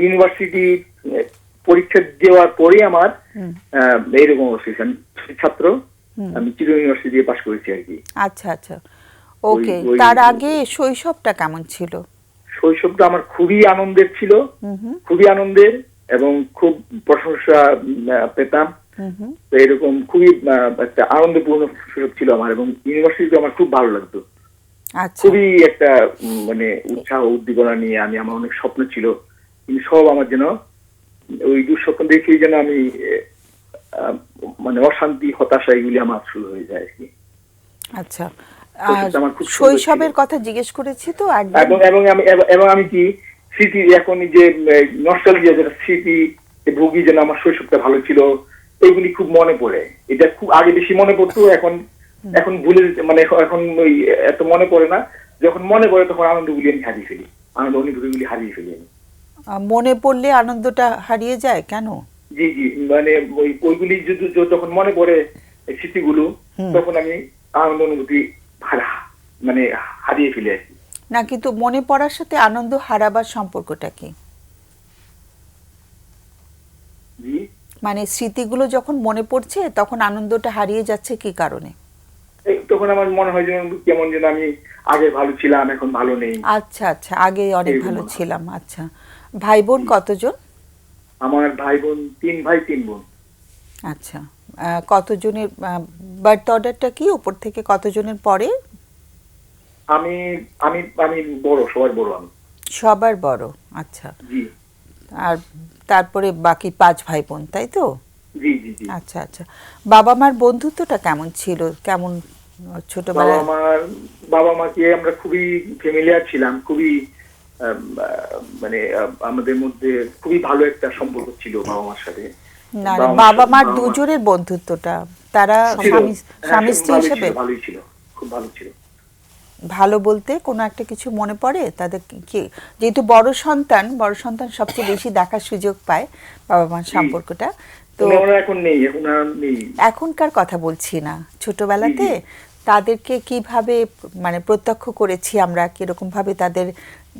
ইউনিভার্সিটি পরীক্ষা দেওয়ার পরে আমার এইরকম অবস্থা। আমি ছাত্র, আমি চির ইউনিভার্সিটি দিয়ে পাশ করেছি আর কি। আচ্ছা আচ্ছা, ওকে। তার আগে শৈশবটা কেমন ছিল? শৈশবটা আমার খুবই আনন্দের ছিল, খুবই আনন্দের, এবং খুব প্রশংসা পেতাম। তো এরকম খুবই একটা আনন্দপূর্ণ শৈশব ছিল আমার, এবং ইউনিভার্সিটিতে আমার খুব ভালো লাগতো। আচ্ছা, খুবই একটা মানে উৎসাহ উদ্দীপনা নিয়ে আমার অনেক স্বপ্ন ছিল, কিন্তু সব আমার যেন ওই দুঃস্বপ্ন দেখেই যেন আমি মানে অশান্তি, হতাশা এগুলি আমার শুরু হয়ে যায় আর কি। আচ্ছা। শৈশবটা আমার খুব সুন্দর শৈশবের ছিল। কথা জিজ্ঞেস করেছি তো একদম। এবং আমি কি স্মৃতি, এখন যে নস্টালজিয়া, যেটা স্মৃতি ভুগি, যেন আমার শৈশবটা ভালো ছিল, এগুলি খুব মনে পড়ে। এটা খুব আগে বেশি মনে পড়তো, এখন ভুলে মানে এখন ওই এত মনে পড়ে না। যখন মনে পড়ে তখন আনন্দগুলি আমি হারিয়ে ফেলি, আনন্দ অনুভূতিগুলি হারিয়ে ফেলি আমি। মনে পড়লে আনন্দটা হারিয়ে যায় কেন? জি জি, মানে ওইগুলি যখন মনে পড়ে এই স্মৃতিগুলো, তখন আমি আনন্দ অনুভূতি মানে হারিয়ে ফেলি আর কি। না, কিন্তু মনে পড়ার সাথে আনন্দ হারাবার সম্পর্কটা কি? জি, মানে স্মৃতিগুলো যখন মনে পড়ছে তখন আনন্দটা হারিয়ে যাচ্ছে কি কারণে? তখন আমার মনে হয় যেন কেমন যেন আমি আগে ভালো ছিলাম, এখন ভালো নেই। আচ্ছা আচ্ছা, আগে অনেক এরকম ভালো মনে হয়। ছিলাম। আচ্ছা, ভাই বোন কতজন? আমার ভাই বোন 3 ভাই 3 বোন। আচ্ছা, কতজনের বার্থ অর্ডারটা কি, উপর থেকে কতজনের পরে? আমি আমি আমি বড়, সবার বড় আমি। সবার বড়। আচ্ছা, জি আর তারপরে বাকি 5 ভাই বোন, তাই তো? জি জি জি। আচ্ছা আচ্ছা, বাবা মার বন্ধুত্বটা কেমন ছিল? কেমন ছোটবেলায়? বাবা মাকে আমরা খুবই ফ্যামিলিয়ার ছিলাম, খুবই মানে আমাদের মধ্যে খুবই ভালো একটা সম্পর্ক ছিল বাবা মার সাথে। না না, বাবা মার দুজনের বন্ধুত্বটা, তারা ছিল, স্বামী স্ত্রী ভালোই হিসেবে ছিল, ভালোই ছিল, খুব ভালো ছিল। ভালো বলতে কোনো একটা কিছু মনে পড়ে তাদের কি? যেহেতু বড় সন্তান সবচেয়ে বেশি দেখার সুযোগ পায় বাবা মার সম্পর্কটা। তো ওরা এখন নেই, এখন আর নেই। এখনকার কথা বলছি না, ছোটবেলাতে তাদেরকে কিভাবে মানে প্রত্যক্ষ করেছি আমরা, কিরকম ভাবে তাদের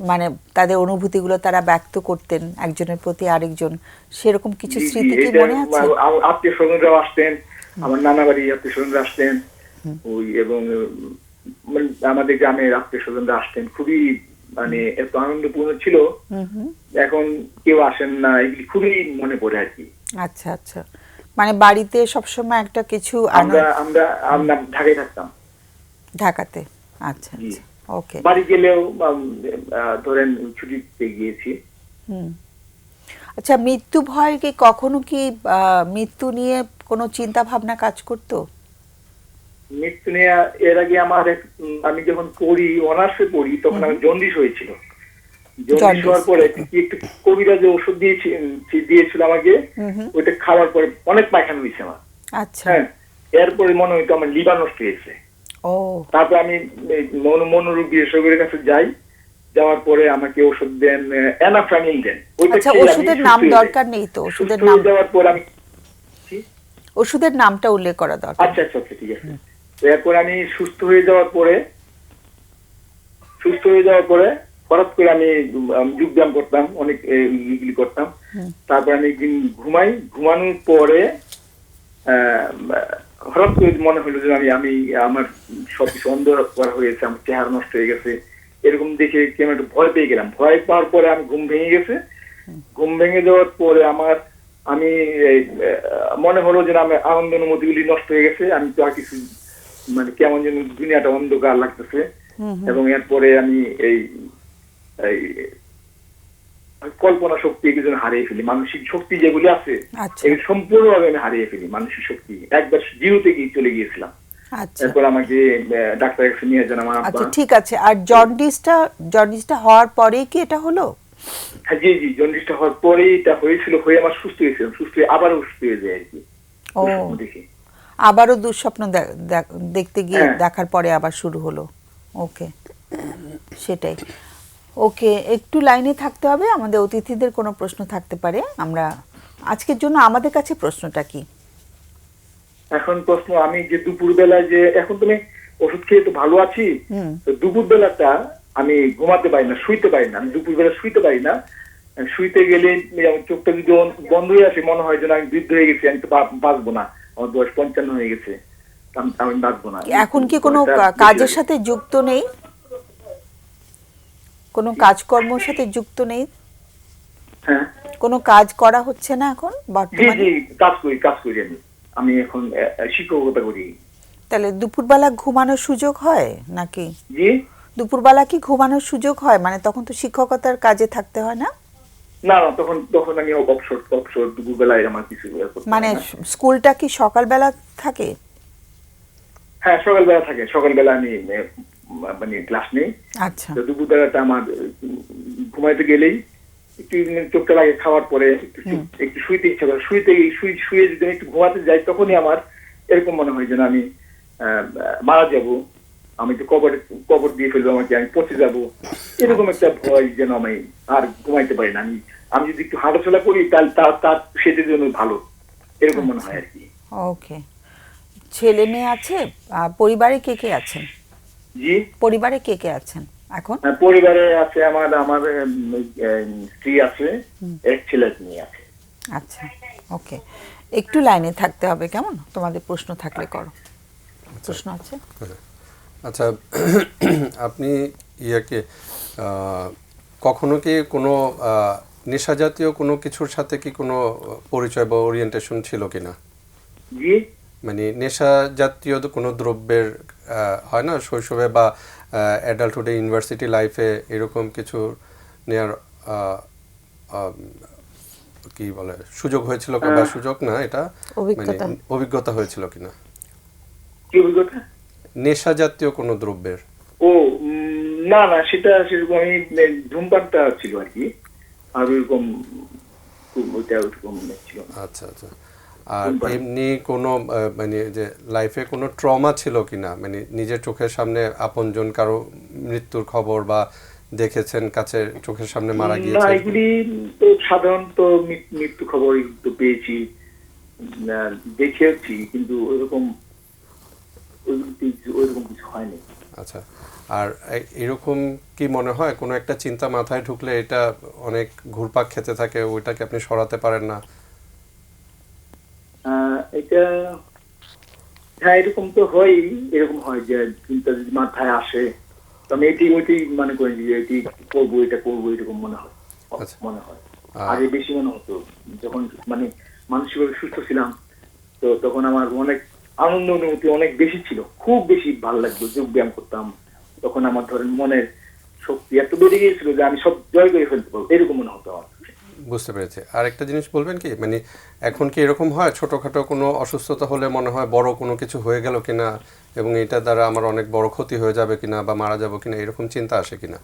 মানে তাদের অনুভূতিগুলো তারা ব্যক্ত করতেন একজনের প্রতি আরেকজন, সেরকম কিছু জি, জি, স্মৃতি কি এটা মনে আছে? আত্মীয় স্বজনরাও আসতেন, আমার নানা বাড়ি আত্মীয় স্বজনরা আসতেন, ওই এবং মানে আমাদের গ্রামের আত্মীয় স্বজনরা আসতেন, খুবই মানে এত আনন্দপূর্ণ ছিল। এখন কেউ আসেন না, এগুলি খুবই মনে পড়ে আর কি। আচ্ছা আচ্ছা, মানে বাড়িতে সবসময় একটা কিছু আমরা আমরা আমরা ঢাকায় থাকতাম। ঢাকাতে? আচ্ছা জি। আচ্ছা, ওকে। বাড়ি গেলেও ধরেন ছুটিতে গিয়েছি। আচ্ছা, মৃত্যু ভয় কি কখনো কি মৃত্যু নিয়ে কোনো চিন্তা ভাবনা কাজ করতো? মৃত্যু নিয়ে এর আগে আমার আমি যখন পড়ি, অনার্সে পড়ি, তখন আমার জন্ডিস হয়েছিল। জন্ডিস হওয়ার পরে একটু কবিরা যে ওষুধ দিয়েছিল আমাকে, ওইটা খাওয়ার পরে অনেক পায়খানা হয়েছে আমার। আচ্ছা, হ্যাঁ, এরপরে মনে হইতো আমার লিভার নষ্ট হয়েছে। ও তারপর আমি মনোরোগ বিশেষজ্ঞের কাছে যাই, যাওয়ার পরে আমাকে ওষুধ দেন, অ্যানাফ্রামিল দেন। আচ্ছা, ওষুধের নাম দরকার নেই তো, ওষুধের নাম দেওয়ার পর আমি ওষুধের নামটা উল্লেখ করা দরকার। আচ্ছা আচ্ছা আচ্ছা, ঠিক আছে। এরপর আমি সুস্থ হয়ে যাওয়ার পরে হঠাৎ করে আমি যোগব্যায়াম করতাম, অনেক ইগুলি করতাম। তারপর আমি একদিন ঘুমানোর পরে হঠাৎ করে মনে হলো যে আমি আমার সবকিছু অন্ধকার হয়েছে, আমার চেহারা নষ্ট হয়ে গেছে, এরকম দেখে কেমন একটু ভয় পেয়ে গেলাম। ভয় পাওয়ার পরে আমি ঘুম ভেঙে গেছে। ঘুম ভেঙে যাওয়ার পরে আমি মনে হলো যে আমার আনন্দ অনুমতিগুলি নষ্ট হয়ে গেছে, আমি তো আর কিছু মানে কেমন যেন দুনিয়াটা অন্ধকার লাগতেছে। এবং এরপরে আমি এই কল্পনা শক্তি এগুলো হারিয়ে ফেলি, মানসিক শক্তি যেগুলি আছে এই সম্পূর্ণভাবে আমি হারিয়ে ফেলি। মানসিক শক্তি একবার জিরোতে চলে গিয়েছিলাম। আচ্ছা, এরপর আমাকে ডাক্তারের কাছে নিয়ে যান আমার আব্বা। আচ্ছা, ঠিক আছে। আর জন্ডিসটা হওয়ার পরেই কি এটা হলো? হ্যাঁ, জি জি, জন্ডিসটা হওয়ার পরেই এটা হয়েছিল, হয়ে আমার সুস্থ হয়েছিলাম, সুস্থ হয়ে আবার সুস্থ হয়ে যায় আর কি। ও, দেখি আবারও দুঃস্বপ্ন দেখতে গিয়ে হ্যাঁ। দেখার পরে আবার শুরু হলো। ওকে, সেটাই। ওকে, একটু লাইনে থাকতে হবে, আমাদের অতিথিদের কোনো প্রশ্ন থাকতে পারে। আমরা আজকের জন্য আমাদের কাছে প্রশ্নটা কি? এখন প্রশ্ন, আমি যে দুপুরবেলায় যে এখন তুমি ওষুধ খেয়ে তো ভালো আছি, তো দুপুরবেলাটা আমি ঘুমাতে পারি না, শুইতে পারি না। আমি দুপুরবেলা শুইতে পারি না। শুইতে গেলে আমার চোখটা যদি বন্ধ হয়ে আসে, মনে হয় যেন আমি বৃদ্ধ হয়ে গেছি, আমি তো বাঁচবো না। আমার বয়স 55 হয়ে গেছে, আমি বাঁচবো না। এখন কি কোনো বয়সটা কাজের বেশি সাথে যুক্ত নেই? কোনো কাজকর্মের সাথে যুক্ত নেই? হয়ে- হ্যাঁ, কোনো কাজ করা হচ্ছে না এখন জি বর্তমানে? জি, কাজ করি আমি এখন শিক্ষকতা করি। তাহলে দুপুরবেলা ঘুমানোর সুযোগ হয় নাকি? জি, দুপুরবেলা কি ঘুমানোর সুযোগ হয়? মানে তখন তো শিক্ষকতার কাজে থাকতে হয় না? না না, তখন আমি অবসর দুপুরবেলায় আমার কিছু করতে মানে হয় না। স্কুলটা কি সকালবেলা থাকে? হ্যাঁ, সকালবেলা থাকে। সকালবেলা আমি মানে ক্লাস নেই। আচ্ছা, তো দুপুরবেলাটা আমার ঘুমাইতে গেলেই একটু চোখটা লাগে, খাওয়ার পরে একটু শুইতে ইচ্ছা করে। শুয়ে যদি আমি একটু ঘুমাতে যাই, তখনই আমার এরকম মনে হয় যেন আমি মারা যাব, আমি তো কবর দিয়ে ফেলবো আমাকে, আমি পচে যাব। এরকম একটা ভয় যেন আমি আর ঘুমাইতে পারি না। আমি যদি একটু হাঁটাচলা করি, তাহলে তার সেটার জন্য ভালো, এরকম মনে হয় আর কি। ওকে। ছেলে মেয়ে আছে? পরিবারে কে কে আছেন? জি, পরিবারে কে কে আছেন এখন? পরিবারে আছে আমার আমার স্ত্রী আছে, এক ছেলে এক মেয়ে আছে। আচ্ছা, ওকে। একটু লাইনে থাকতে হবে, কেমন? তোমাদের প্রশ্ন থাকলে করো। প্রশ্ন আছে? আচ্ছা, আপনি ইয়াকে কখনো কি কোনো নেশা জাতীয় কোনো কিছুর সাথে কি কোনো পরিচয় বা ওরিয়েন্টেশন ছিল কিনা? জি, মানে নেশা জাতীয় কোনো দ্রব্যের হয় না শৈশবে বা অ্যাডাল্টহুডে, ইউনিভার্সিটি লাইফে এরকম কিছু নেয়ার কি বলে সুযোগ হয়েছিল বা সুযোগ না, এটা মানে অভিজ্ঞতা। অভিজ্ঞতা হয়েছিল কিনা কি অভিজ্ঞতা? নেশা জাতীয় কোনো দ্রব্যের? ও না না, সেরকম আমি ধূমপানটা ছিল আর কি, আর ওইরকম ওইরকম ছিল না। আচ্ছা আচ্ছা। আর এমনি কোনো মানে যে লাইফে কোনো ট্রমা ছিল কিনা, মানে নিজের চোখের সামনে আপনজন কারো মৃত্যুর খবর বা দেখেছেন কাছে চোখের সামনে মারা না, গিয়েছে? এগুলি তো সাধারণত মৃত্যু খবর তো পেয়েছি, দেখেছি, কিন্তু ওইরকম কিছু হয়নি। আচ্ছা। আর এরকম কি মনে হয় কোনো একটা চিন্তা মাথায় ঢুকলে এটা অনেক ঘুরপাক খেতে থাকে, ওইটাকে আপনি সরাতে পারেন না? এটা হ্যাঁ, এরকম তো হয়। এরকম হয় যে চিন্তা যদি মাথায় আসে, তো আমি ওইটাই মনে করি যে এটি করবো, এটা করবো, এরকম মনে হয়। আচ্ছা। আগে বেশি মনে হতো যখন মানে মানসিকভাবে সুস্থ ছিলাম, তো তখন আমার অনেক আনন্দ অনুভূতি অনেক বেশি ছিল, খুব বেশি ভালো লাগতো। যোগ ব্যায়াম করতাম, তখন আমার ধরেন মনের শক্তি এত বেড়ে গিয়েছিল যে আমি সব জয় করে ফেলতে পারবো, এরকম মনে হতো আমার। বুঝতে পেরেছি। আর একটা জিনিস বলবেন কি, মানে এখন কি এরকম হয় ছোটোখাটো কোনো অসুস্থতা হলে মনে হয় বড় কোনো কিছু হয়ে গেল কিনা এবং এটা দ্বারা আমার অনেক বড় ক্ষতি হয়ে যাবে কিনা বা মারা যাবো কিনা, এরকম চিন্তা আসে কিনা?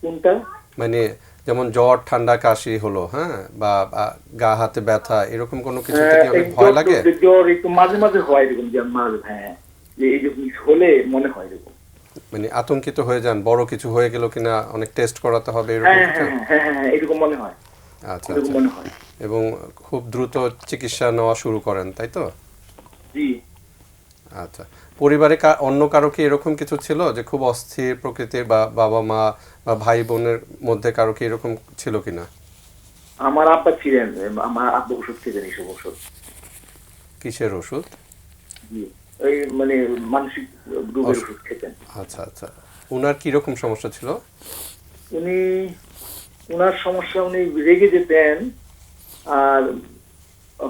কোনটা? মানে যেমন জ্বর, ঠান্ডা, কাশি হলো, হ্যাঁ, বা গা হাতে ব্যথা, এরকম কোনো কিছুতে কি অনেক ভয় লাগে? জ্বর একটু মাঝে মাঝে হয় এরকম, যে হ্যাঁ, যে এই যে হলে মনে হয় এরকম। মানে আতঙ্কিত হয়ে যান বড় কিছু হয়ে গেল কিনা, অনেক টেস্ট করাতে হবে এরকম হ্যাঁ কিছু? হ্যাঁ হ্যাঁ হ্যাঁ, এরকম মনে হয়। আচ্ছা এরকম আচ্ছা। মনে হয়। এবং খুব দ্রুত চিকিৎসা নেওয়া শুরু করেন, তাই তো? জি, আচ্ছা। পরিবারে অন্য কারো কি এরকম কিছু ছিল যে খুব অস্থির প্রকৃতির, বা বাবা মা বা ভাই বোনের মধ্যে কারো কি এরকম ছিল কিনা? আমার আব্বা ছিলেন, আমার আব্বা ওষুধ খেতেন, এইসব ওষুধ। কিসের ওষুধ? জি, ওই মানে মানসিক রোগের ওষুধ খেতেন। আচ্ছা আচ্ছা। উনার কি রকম সমস্যা ছিল? উনার সমস্যা, উনি রেগে যেতেন, আর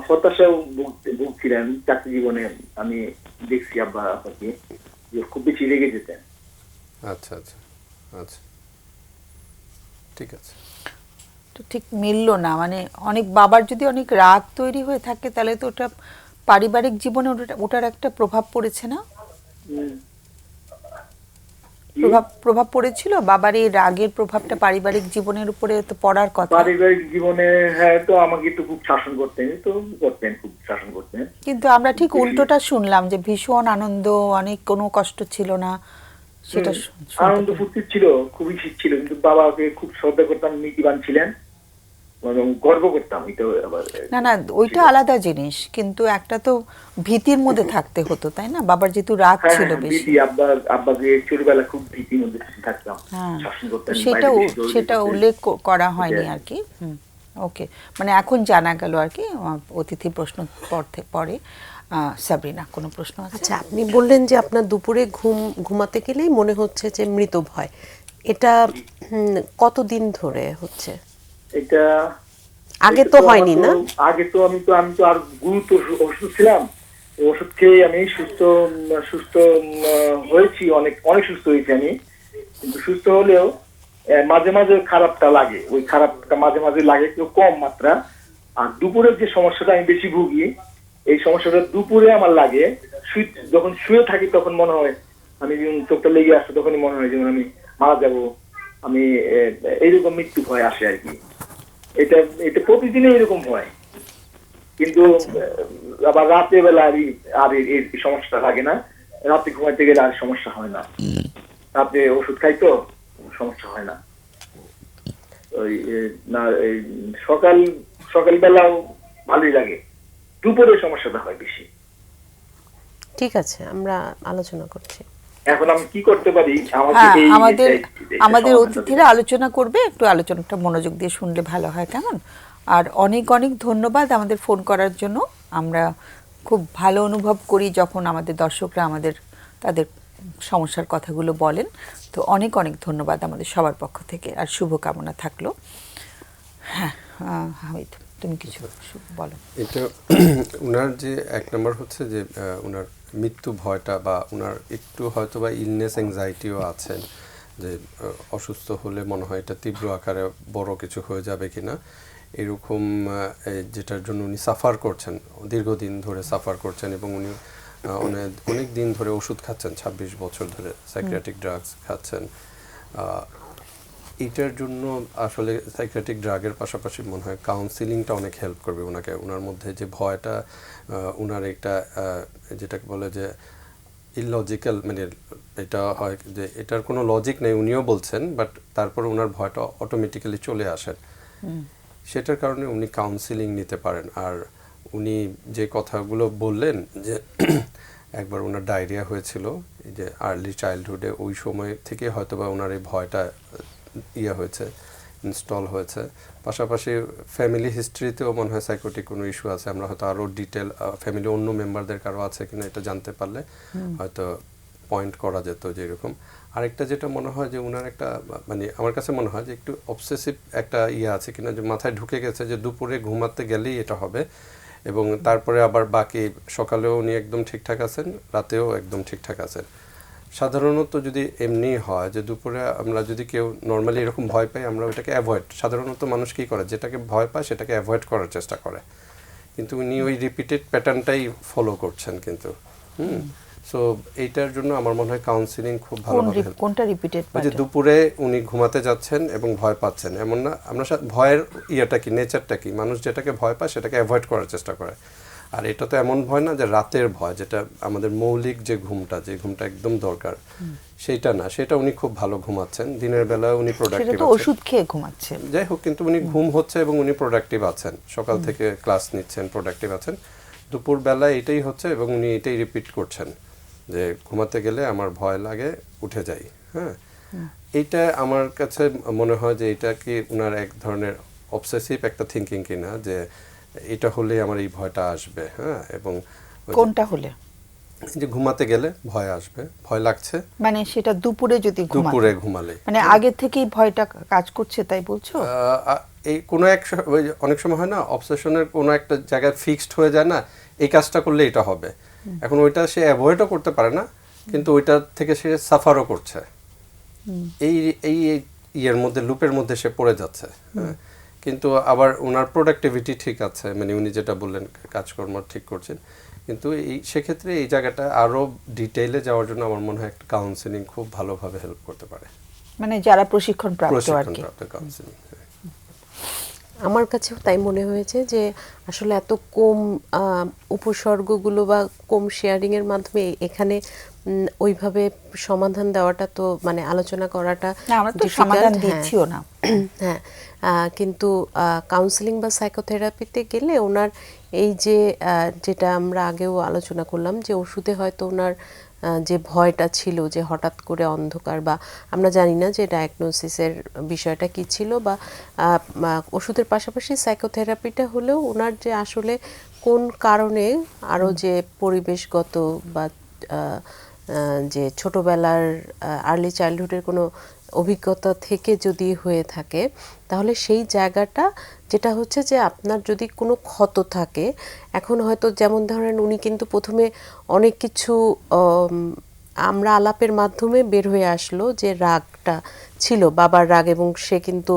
হতাশাও ভুগছিলেন চাকরি জীবনে। আমি দেখছি আব্বাকে যে খুব বেশি রেগে যেতেন। আচ্ছা আচ্ছা আচ্ছা, ঠিক আছে। তো ঠিক মিললো না, মানে অনেক বাবার যদি অনেক রাগ তৈরি হয়ে থাকে, তাহলে তো ওটা পারিবারিক জীবনে ওটার একটা প্রভাব পড়েছে না? উম, প্রভাব পড়েছিল বাবার এই রাগের প্রভাবটা পারিবারিক জীবনের উপরে তো পড়ার কথা। পারিবারিক জীবনে হ্যাঁ, তো আমাকে একটু খুব শাসন করতেন, খুব শাসন করতেন। কিন্তু আমরা ঠিক উল্টোটা শুনলাম যে ভীষণ আনন্দ, অনেক কোনো কষ্ট ছিল না, সেটা আনন্দ ফুর্তি ছিল, খুবই শীত ছিল, কিন্তু বাবাকে খুব শ্রদ্ধা করতাম, নীতিবান ছিলেন এবং গর্ব করতাম। এটা আবার না না, ওইটা আলাদা জিনিস, কিন্তু একটা তো ভীতির মধ্যে থাকতে হতো, তাই না? বাবার যেহেতু রাগ হ্যাঁ, ছিল হ্যাঁ, বেশি। ভীতি, আব্বাকে ছোটবেলা খুব ভীতির মধ্যে থাকতাম, হ্যাঁ, শাসন তো করতেন, সেটা বাইরে বেশি দৌড়াদৌড়ি সেটা করতেন। উল্লেখ করা হয়নি এটা- আর কি। ওকে, মানে এখন জানা গেল আর কি। অতিথি প্রশ্ন পরে সাবরিনা, কোনো প্রশ্ন আছে? আচ্ছা, আপনি বললেন যে আপনার দুপুরে ঘুমাতে গেলেই মনে হচ্ছে যে মৃত ভয়, এটা কতদিন ধরে হচ্ছে? এটা আগে এটা তো আমার হয়নি না? আগে তো আমি তো আর গুরুতর অসুস্থ ছিলাম। এই ওষুধ খেয়ে আমি সুস্থ হয়েছি, অনেক সুস্থ হয়েছি আমি। কিন্তু সুস্থ হলেও মাঝে মাঝে খারাপটা লাগে, ওই খারাপটা মাঝে মাঝে লাগে, একটু কম মাত্রা। আর দুপুরের যে সমস্যাটা আমি বেশি ভুগি, এই সমস্যাটা দুপুরে আমার লাগে। যখন শুয়ে থাকি তখন মনে হয় আমি যখন চোখটা লেগে আসছে, তখনই মনে হয় যেমন আমি মারা যাব, আমি এইরকম মৃত্যু ভয় আসে আর কি। এটা এটা প্রতিদিনই এরকম হয়, কিন্তু আবার রাতে বেলা আর এই সমস্যা লাগে না। রাতে ঘুমাইতে গেলে আর সমস্যা হয় না, রাতে ওষুধ খাই তো সমস্যা হয় না। ওই না, এই সকাল বেলাও ভালোই লাগে, দুপুরে সমস্যাটা হয় বেশি। ঠিক আছে, আমরা আলোচনা করছি। এখন আমি কি করতে পারি? হ্যাঁ, এই আমাদের সমাধানটা অতিথিরা আলোচনা করবে, একটু আলোচনাটা মনোযোগ দিয়ে শুনলে ভালো হয়, কেমন? আর অনেক অনেক ধন্যবাদ আমাদের ফোন করার জন্য। আমরা খুব ভালো অনুভব করি যখন আমাদের দর্শকরা তাদের সমস্যার কথাগুলো বলেন। তো অনেক অনেক ধন্যবাদ আমাদের সবার পক্ষ থেকে, আর শুভকামনা থাকলো। হ্যাঁ, হামিদ, তুমি কিছু বলো। এটা উনার যে এক নম্বর হচ্ছে যে উনার মৃত্যু ভয়টা, বা উনার একটু হয়তো বা ইলনেস অ্যাংজাইটিও আছেন, যে অসুস্থ হলে মনে হয় এটা তীব্র আকারে বড় কিছু হয়ে যাবে কিনা, এরকম যেটার জন্য উনি সাফার করছেন, দীর্ঘদিন ধরে সাফার করছেন, এবং উনি অনেক দিন ধরে ওষুধ খাচ্ছেন, 26 বছর ধরে সাইকিয়াট্রিক ড্রাগস খাচ্ছেন। এটার জন্য আসলে সাইকিয়াট্রিক ড্রাগের পাশাপাশি মনে হয় কাউন্সিলিংটা অনেক হেল্প করবে ওনাকে। ওনার মধ্যে যে ভয়টা, ওনার একটা যেটাকে বলে যে ইললজিক্যাল, মানে এটা হয় যে এটার কোনো লজিক নেই উনিও বলছেন, বাট তারপরে ওনার ভয়টা অটোমেটিক্যালি চলে আসেন। সেটার কারণে উনি কাউন্সিলিং নিতে পারেন। আর উনি যে কথাগুলো বললেন যে একবার ওনার ডায়রিয়া হয়েছিল, এই যে আর্লি চাইল্ডহুডে, ওই সময় থেকে হয়তো বা ওনার এই ভয়টা হয়েছে, ইনস্টল হয়েছে। পাশাপাশি ফ্যামিলি হিস্ট্রিতেও মনে হয় সাইকোটিক কোনো ইস্যু আছে। আমরা হয়তো আরও ডিটেল ফ্যামিলি অন্য মেম্বারদের কারো আছে কিনা এটা জানতে পারলে হয়তো পয়েন্ট করা যেত যে এরকম। আরেকটা যেটা মনে হয় যে ওনার একটা, মানে আমার কাছে মনে হয় যে একটু অবসেসিভ একটা আছে কিনা, যে মাথায় ঢুকে গেছে যে দুপুরে ঘুমাতে গেলেই এটা হবে, এবং তারপরে আবার বাকি সকালেও উনি একদম ঠিকঠাক আছেন, রাতেও একদম ঠিকঠাক আছেন। সাধারণত যদি এমনি হয় যে দুপুরে আমরা যদি কেউ নর্মালি এরকম ভয় পাই, আমরা ওটাকে অ্যাভয়েড, সাধারণত মানুষ কী করে, যেটাকে ভয় পায় সেটাকে অ্যাভয়েড করার চেষ্টা করে, কিন্তু উনি ওই রিপিটেড প্যাটার্নটাই ফলো করছেন কিন্তু। সো এইটার জন্য আমার মনে হয় কাউন্সিলিং খুব ভালোভাবে হেল্প। কোনটা রিপিটেড? ওই যে দুপুরে উনি ঘুমাতে যাচ্ছেন এবং ভয় পাচ্ছেন, এমন না, আমরা ভয়ের কি, নেচারটা কি, মানুষ যেটাকে ভয় পায় সেটাকে অ্যাভয়েড করার চেষ্টা করে। আর এটা তো এমন ভয় না যে রাতের ভয়, যেটা আমাদের মৌলিক যে ঘুমটা একদম দরকার, সেইটা না, সেটা উনি খুব ভালো ঘুমাচ্ছেন। দিনের বেলা উনি প্রোডাক্টিভ আছেন, ওষুধ খেয়ে ঘুমাচ্ছেন, যাই হোক, কিন্তু উনি ঘুম হচ্ছে এবং উনি প্রোডাক্টিভ আছেন, সকাল থেকে ক্লাস নিচ্ছেন, প্রোডাক্টিভ আছেন। দুপুর বেলা এটাই হচ্ছে এবং উনি এটাই রিপিট করছেন যে ঘুমাতে গেলে আমার ভয় লাগে, উঠে যাই। হ্যাঁ, এইটা আমার কাছে মনে হয় যে এটা কি উনার এক ধরনের অবসেসিভ একটা থিঙ্কিং কিনা, যে এটা হলে আমার এই ভয়টা আসবে। হ্যাঁ, এবং কোনটা হলে? যে ঘুমাতে গেলে ভয় আসবে, ভয় লাগছে, মানে সেটা দুপুরে যদি দুপুরে ঘুমালে, মানে আগে থেকেই ভয়টা কাজ করছে, তাই বলছো? এই কোনো অনেক সময় হয় না, অবসেশনের কোনো একটা জায়গায় ফিক্সড হয়ে যায় না, এই কাজটা করলে এটা হবে। এখন ওইটা সে অ্যাভয়েডও করতে পারে না, কিন্তু ওইটা থেকে সে সাফারও করছে, এই ইয়ের মধ্যে, লুপের মধ্যে সে পড়ে যাচ্ছে। হ্যাঁ, কিন্তু আবার ওনার প্রোডাক্টিভিটি ঠিক আছে, মানে উনি যেটা বললেন কাজকর্ম ঠিক করছেন, কিন্তু সেক্ষেত্রে এই জায়গাটা আরও ডিটেইলে যাওয়ার জন্য আমার মনে হয় একটা কাউন্সেলিং খুব ভালোভাবে হেল্প করতে পারে, মানে যারা প্রশিক্ষণ প্রাপ্ত আর কি। প্রশিক্ষণপ্রাপ্ত কাউন্সেলিং। আমার কাছেও তাই মনে হয়েছে যে আসলে এত কম উপসর্গগুলো বা কম শেয়ারিংয়ের মাধ্যমে এখানে ওইভাবে সমাধান দেওয়াটা তো মানে আলোচনা করাটা না, আমরা তো difficult, সমাধান হ্যাঁ। দিচ্ছিও না। হ্যাঁ, কিন্তু কাউন্সেলিং বা সাইকোথেরাপিতে গেলে ওনার এই যে যেটা আমরা আগেও আলোচনা করলাম যে ওষুধে হয়তো ওনার যে ভয়টা ছিল যে হঠাৎ করে অন্ধকার বা আমরা জানি না যে ডায়াগনোসিসের বিষয়টা কি ছিল বা ওষুধের পাশাপাশি সাইকোথেরাপিটা হলেও ওনার যে আসলে কোন কারণে আরও যে পরিবেশগত বা যে ছোটবেলার আর্লি চাইল্ডহুডের কোনো অভিজ্ঞতা থেকে যদি হয়ে থাকে তাহলে সেই জায়গাটা যেটা হচ্ছে যে আপনার যদি কোনো ক্ষত থাকে, এখন হয়তো যেমন ধরেন উনি কিন্তু প্রথমে অনেক কিছু আমরা আলাপের মাধ্যমে বের হয়ে আসলো যে রাগটা ছিল বাবার রাগ এবং সে কিন্তু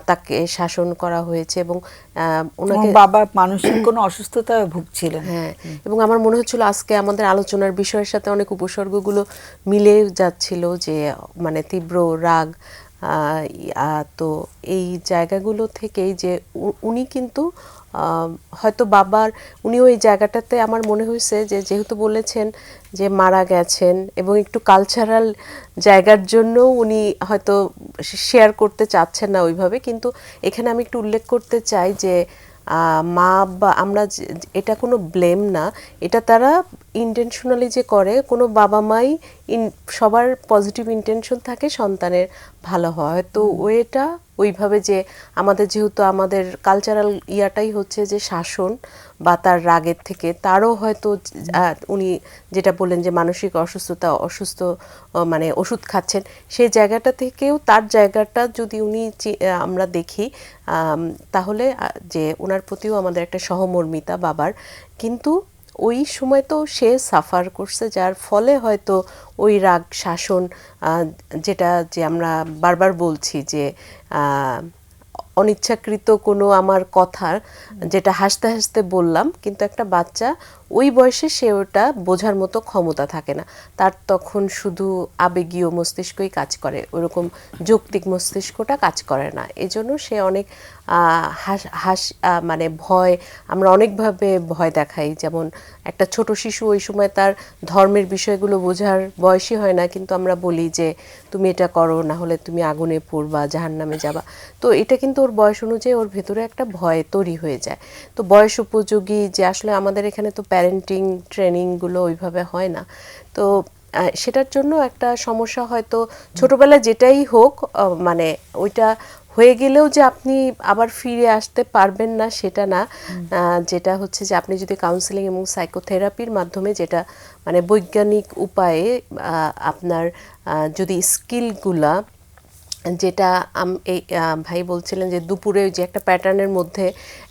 তাকে শাসন করা হয়েছে এবং ওনাকে বাবা মানসিক কোনো অসুস্থতা ভুগছিলেন। হ্যাঁ, এবং আমার মনে হচ্ছিল আজকে আমাদের আলোচনার বিষয়ের সাথে অনেক উপসর্গগুলো মিলে যাচ্ছিল যে মানে তীব্র রাগ। তো এই জায়গাগুলো থেকেই যে উনি কিন্তু হয়তো বাবার উনিও এই জায়গাটাতে আমার মনে হয়েছে যে যেহেতু বলেছেন যে মারা গেছেন এবং একটু কালচারাল জায়গার জন্য উনি হয়তো শেয়ার করতে চাচ্ছেন না ওইভাবে, কিন্তু এখানে আমি একটু উল্লেখ করতে চাই যে মা বা আমরা এটা কোনো ব্লেম না, এটা তারা ইন্টেনশনালি যে করে, কোনো বাবা মাই সবার পজিটিভ ইন্টেনশন থাকে সন্তানের ভালো হয়, তো ওইটা ওইভাবে যে আমাদের যেহেতু আমাদের কালচারাল ইয়াটাই হচ্ছে যে শাসন বা তার রাগের থেকে তারও হয়তো উনি যেটা বললেন যে মানসিক অসুস্থ মানে ওষুধ খাচ্ছেন, সেই জায়গাটা থেকেও তার জায়গাটা যদি উনি আমরা দেখি তাহলে যে ওনার প্রতিও আমাদের একটা সহমর্মিতা বাবার, কিন্তু ওই সময় তো সে সাফার করছে যার ফলে হয়তো ওই রাগ শাসন যেটা যে আমরা বারবার বলছি যে অনিচ্ছাকৃত কোনো আমার কথার যেটা হাসতে হাসতে বললাম, কিন্তু একটা বাচ্চা ওই বয়সে সে ওটা বোঝার মতো ক্ষমতা থাকে না, তার তখন শুধু আবেগীয় মস্তিষ্কই কাজ করে, ওরকম যৌক্তিক মস্তিষ্কটা কাজ করে না, এজন্য সে অনেক মানে ভয়, আমরা অনেকভাবে ভয় দেখাই, যেমন একটা ছোট শিশু ওই সময় তার ধর্মের বিষয়গুলো বোঝার বয়সই হয় না, কিন্তু আমরা বলি যে তুমি এটা করো না হলে তুমি আগুনে পড়বা, জাহান্নামে যাবা, তো এটা কিন্তু ওর বয়স অনুযায়ী ওর ভেতরে একটা ভয় তৈরি হয়ে যায়। তো বয়স উপযোগী যে আসলে আমাদের এখানে তো প্যারেন্টিং ট্রেনিংগুলো ওইভাবে হয় না, তো সেটার জন্য একটা সমস্যা হয়তো ছোটবেলায় যেটাই হোক মানে ওইটা হয়ে গেলেও যে আপনি আবার ফিরে আসতে পারবেন না সেটা না, যেটা হচ্ছে যে আপনি যদি কাউন্সেলিং এবং সাইকোথেরাপির মাধ্যমে যেটা মানে বৈজ্ঞানিক উপায়ে আপনার যদি স্কিলগুলা যেটা এই ভাই বলছিলেন যে দুপুরে যে একটা প্যাটার্নের মধ্যে,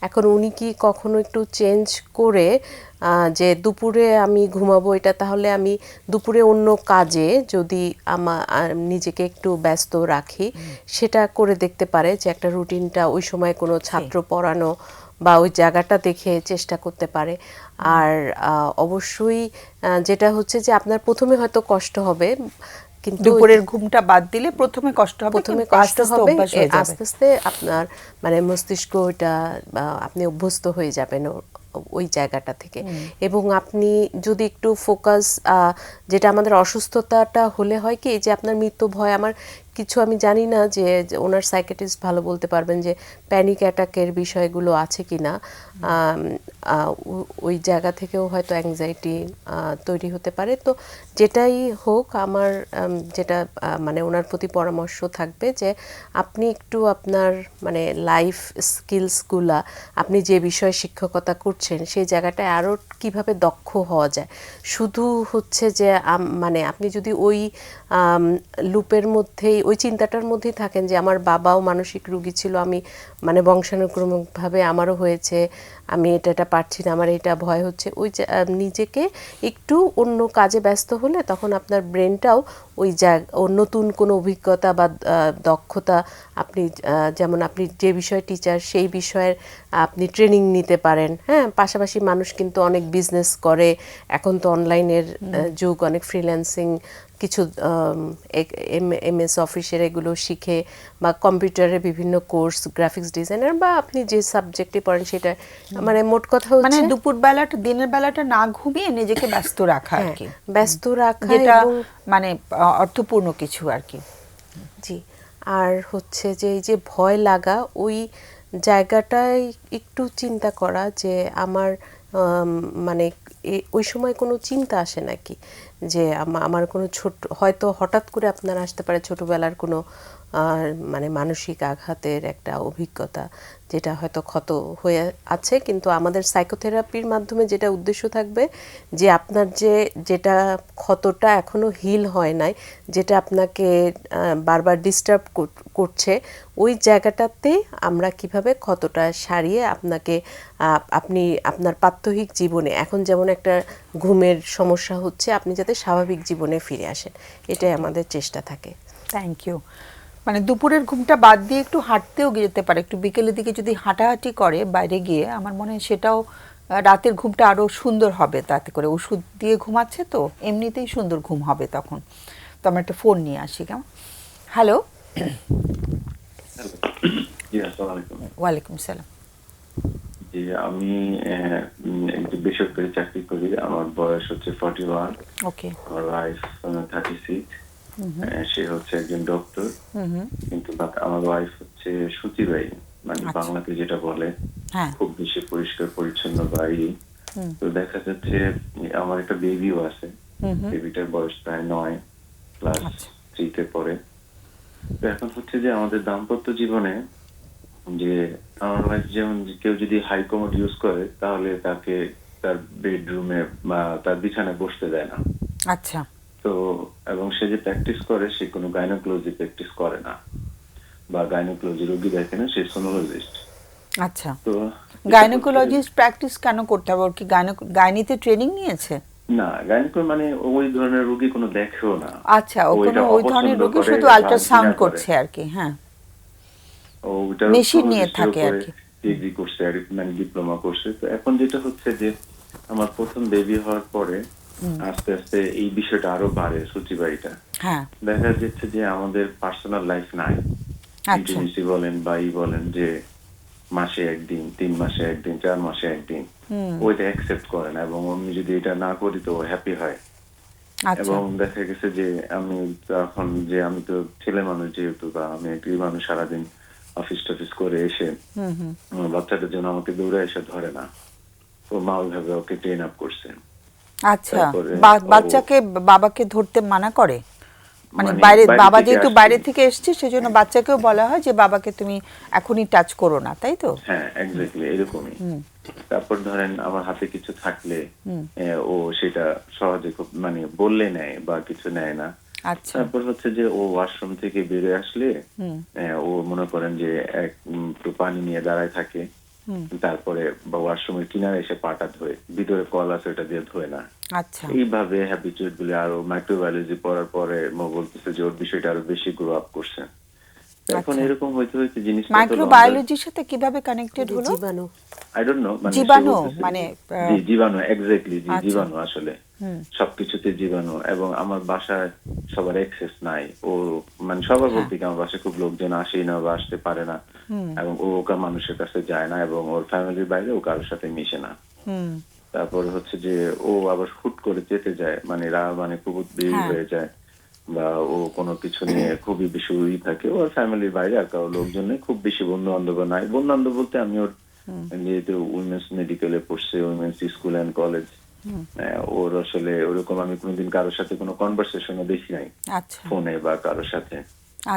এখন উনি কি কখনো একটু চেঞ্জ করে যে দুপুরে আমি ঘুমাবো এটা তাহলে আমি দুপুরে অন্য কাজে যদি নিজেকে একটু ব্যস্ত রাখি সেটা করে দেখতে পারে, যে একটা রুটিনটা ওই সময় কোনো ছাত্র পড়ানো বা ওই জায়গাটা দেখে চেষ্টা করতে পারে। আর অবশ্যই যেটা হচ্ছে যে আপনার প্রথমে হয়তো কষ্ট হবে, কিন্তু দুপুরের ঘুমটা বাদ দিলে প্রথমে কষ্ট হবে, প্রথমে কিন্তু কষ্ট আস্তে আস্তে হবে, অভ্যাস হয়ে যাবে। আস্তে আস্তে আপনার মানে মস্তিষ্ক ওইটা আপনি অভ্যস্ত হয়ে যাবেন ওই জায়গাটা থেকে। এবং আপনি যদি একটু ফোকাস, যেটা আমাদের অসুস্থতাটা হলে হয় কি যে আপনার মৃত্যু ভয়, আমার কিছু আমি জানি না যে ওনার সাইকিয়াট্রিস্ট ভালো বলতে পারবেন যে প্যানিক অ্যাটাকের বিষয়গুলো আছে কি না, ওই জায়গা থেকেও হয়তো অ্যাংজাইটি তৈরি হতে পারে। তো যেটাই হোক আমার যেটা মানে ওনার প্রতি পরামর্শ থাকবে যে আপনি একটু আপনার মানে লাইফ স্কিলসগুলা আপনি যে বিষয়ে শিক্ষকতা করছেন সেই জায়গাটায় আরও কিভাবে দক্ষ হওয়া যায়, শুধু হচ্ছে যে মানে আপনি যদি ওই লুপের মধ্যেই ওই চিন্তাটার মধ্যেই থাকেন যে আমার বাবাও মানসিক রোগী ছিল, আমি মানে বংশানুক্রমিকভাবে আমারও হয়েছে, আমি এটা পারছি না, আমার এটা ভয় হচ্ছে, ওই নিজেকে একটু অন্য কাজে ব্যস্ত হলে তখন আপনার ব্রেনটাও ওই নতুন কোনো অভিজ্ঞতা বা দক্ষতা, আপনি যেমন আপনি যে বিষয়ে টিচার সেই বিষয়ের আপনি ট্রেনিং নিতে পারেন। হ্যাঁ, পাশাপাশি মানুষ কিন্তু অনেক বিজনেস করে, এখন তো অনলাইনের যুগ, অনেক ফ্রিল্যান্সিং কিছু MS অফিসের এগুলো শিখে বা কম্পিউটারে বিভিন্ন কোর্স, গ্রাফিক্স ডিজাইনার বা আপনি যে সাবজেক্টে পড়েন সেটা, মানে মোট কথা মানে হচ্ছে দুপুর বেলাটা দিনের বেলাটা না ঘুমিয়ে নিজেকে ব্যস্ত রাখা আর হ্যাঁ, কি, ব্যস্ত রাখা যেটা এবং মানে অর্থপূর্ণ কিছু আর কি। জি। আর হচ্ছে যে এই যে ভয় লাগা, ওই জায়গাটায় একটু চিন্তা করা যে আমার মানে ওই সময় কোনো চিন্তা আসে নাকি, যে আমার কোনো হয়তো হঠাৎ করে আপনার আসতে পারে ছোটবেলার কোনো মানে মানসিক আঘাতের একটা অভিজ্ঞতা, যেটা হয়তো ক্ষত হয়ে আছে, কিন্তু আমাদের সাইকোথেরাপির মাধ্যমে যেটা উদ্দেশ্য থাকবে যে আপনার যেটা ক্ষতটা এখনো হিল হয় নাই, যেটা আপনাকে বারবার ডিস্টার্ব করছে, ওই জায়গাটাতে আমরা কিভাবে ক্ষতটা সারিয়ে আপনাকে আপনি আপনার প্রাত্যহিক জীবনে, এখন যেমন একটা ঘুমের সমস্যা হচ্ছে, আপনি যাতে স্বাভাবিক জীবনে ফিরে আসেন, এটাই আমাদের চেষ্টা থাকে। Thank you. মানে দুপুরের ঘুমটা বাদ দিয়ে একটু হাঁটতেও যেতে পারে, একটু বিকেলের দিকে যদি হাঁটাহাঁটি করে বাইরে গিয়ে, আমার মনে হয় সেটাও রাতের ঘুমটা আরও সুন্দর হবে। তাতে করে ওষুধ দিয়ে ঘুমাচ্ছে তো এমনিতেই সুন্দর ঘুম হবে তখন। তো আমরা একটা ফোন নিয়ে আসি, কেমন? হ্যালো। জি, আসসালামু আলাইকুম। ওয়ালাইকুম সালাম। জি, আমি একটি বেসরকারি চাকরি করি। আমার বয়স হচ্ছে 41। ওকে। আমার ওয়াইফ 36। সে হচ্ছে একজন ডক্টর, কিন্তু আমার ওয়াইফ হচ্ছে সূচিবাহী, মানে আচ্ছা। বাংলাতে যেটা বলে হ্যাঁ। খুব বেশি পরিষ্কার পরিচ্ছন্ন বাড়ি। তো দেখা যাচ্ছে আমার একটা বেবিও আছে। বেবিটার বয়স প্রায় 9 ক্লাস আচ্ছা। 3-তে পড়ে। তো এখন হচ্ছে যে আমাদের দাম্পত্য জীবনে যে আমার ওয়াইফ, যেমন কেউ যদি হাই কমোড ইউজ করে তাহলে তাকে তার বেডরুমে বা তার বিছানায় বসতে দেয় না। আচ্ছা। তো এবং সে যে প্র্যাকটিস করে সে কোনো গাইনোকোলজি প্র্যাকটিস করে না বা গাইনোকোলজি রোগী দেখে না, সে সোনোলজিস্ট। আচ্ছা। তো গাইনোকোলজিস্ট প্র্যাকটিস কেন করতে হবে? ওর কি গাইনিতে ট্রেনিং নিয়েছে? না, গাইনোকো মানে ওই ধরনের রোগী কোনো দেখেও না। আচ্ছা, ও কোনো ওই ধরনের রোগী শুধু আল্ট্রাসাউন্ড করছে আর কি। হ্যাঁ, ওইটার মেশিন নিয়ে থাকে আর কি। ডিগ্রি করছে আর মানে ডিপ্লোমা করছে। তো এখন যেটা হচ্ছে যে আমার প্রথম বেবি হওয়ার পরে আস্তে আস্তে এই বিষয়টা আরো বাড়ে, সূচিবাড়িটা। হ্যাঁ। দেখা যাচ্ছে যে আমাদের পার্সোনাল লাইফ নাই। আচ্ছা। ইন্টিমেসি বলেন বা বলেন যে মাসে একদিন, 3 মাসে একদিন, 4 মাসে একদিন, ওইটা অ্যাকসেপ্ট করে না, এবং আমি যদি এটা না করি তো হ্যাপি হয়। আচ্ছা। এবং দেখা গেছে যে আমি তখন যে আমি তো ছেলে মানুষ যেহেতু, বা আমি একটি মানুষ, সারাদিন অফিস টফিস করে এসে আমার বাচ্চাটার জন্য আমাকে দৌড়ে এসে ধরে না। তো মা ওইভাবে ওকে ট্রেন আপ করছে। আচ্ছা, তারপরে বাচ্চাকে বাবাকে ধরতে মানা করে? মানে মানে বাইরে, বাইরে বাবা থেকে যেহেতু আসছে। বাইরে থেকে এসছে সেজন্য বাচ্চাকেও বলা হয় যে বাবাকে তুমি এখনই টাচ করো না, তাই তো? হ্যাঁ, এক্স্যাক্টলি এরকমই। তারপর ধরেন আমার হাতে কিছু থাকলে ও সেটা সহজে মানে বললে নেয় বা কিছু নেয় না। আচ্ছা। তারপর হচ্ছে যে ও ওয়াশরুম থেকে বের আসলে ও মনে করেন যে একটু পানি নিয়ে দাঁড়ায় থাকে, তারপরে বা ওয়াশরুমের কিনারে এসে পাটা ধোয়, ভিতরে কল আছে ওটা দিয়ে ধোয় না। আচ্ছা। এইভাবে হ্যাবিচুয়েট গুলো আরো মাইক্রোবায়োলজি পড়ার পরে বলতেছে যে ওর বিষয়টা আরো বেশি গ্রো আপ করছে। এখন আচ্ছা। এরকম হইতে হইতে জিনিসটা মাইক্রোবায়োলজির সাথে কিভাবে কানেক্টেড হলো? জীবাণু, আই ডোন্ট নো, মানে জীবাণু মানে জি, জীবাণু, এক্স্যাক্টলি, জি, আচ্ছা। জীবাণু আসলে সবকিছুতে জীবাণু। এবং আমার বাসায় সবার অ্যাক্সেস নাই, ও মানে সবার বলতে কি আমার বাসায় খুব লোকজন আসেই না বা আসতে পারে না, এবং ও ওকা মানুষের কাছে যায় না, এবং ওর ফ্যামিলির বাইরে ও কারোর সাথে মিশে না। তারপর হচ্ছে যে ও আবার হুট করে যেতে যায়, মানে মানে খুব বের হয়ে যায়, বা ও কোনো কিছু নিয়ে খুবই বেশি থাকে, ওর ফ্যামিলির বাইরে আর কারো লোকজন নেই, খুব বেশি বন্ধু বান্ধব নাই। বন্ধু বান্ধব বলতে আমি ওর যেহেতু উইমেন্স মেডিকেলে পড়ছে, উইমেন্স স্কুল অ্যান্ড কলেজ, ওর আসলে ওরকম আমি কোনোদিন কারোর সাথে কোনো কনভারসেশনও দেখি নাই ফোনে বা কারোর সাথে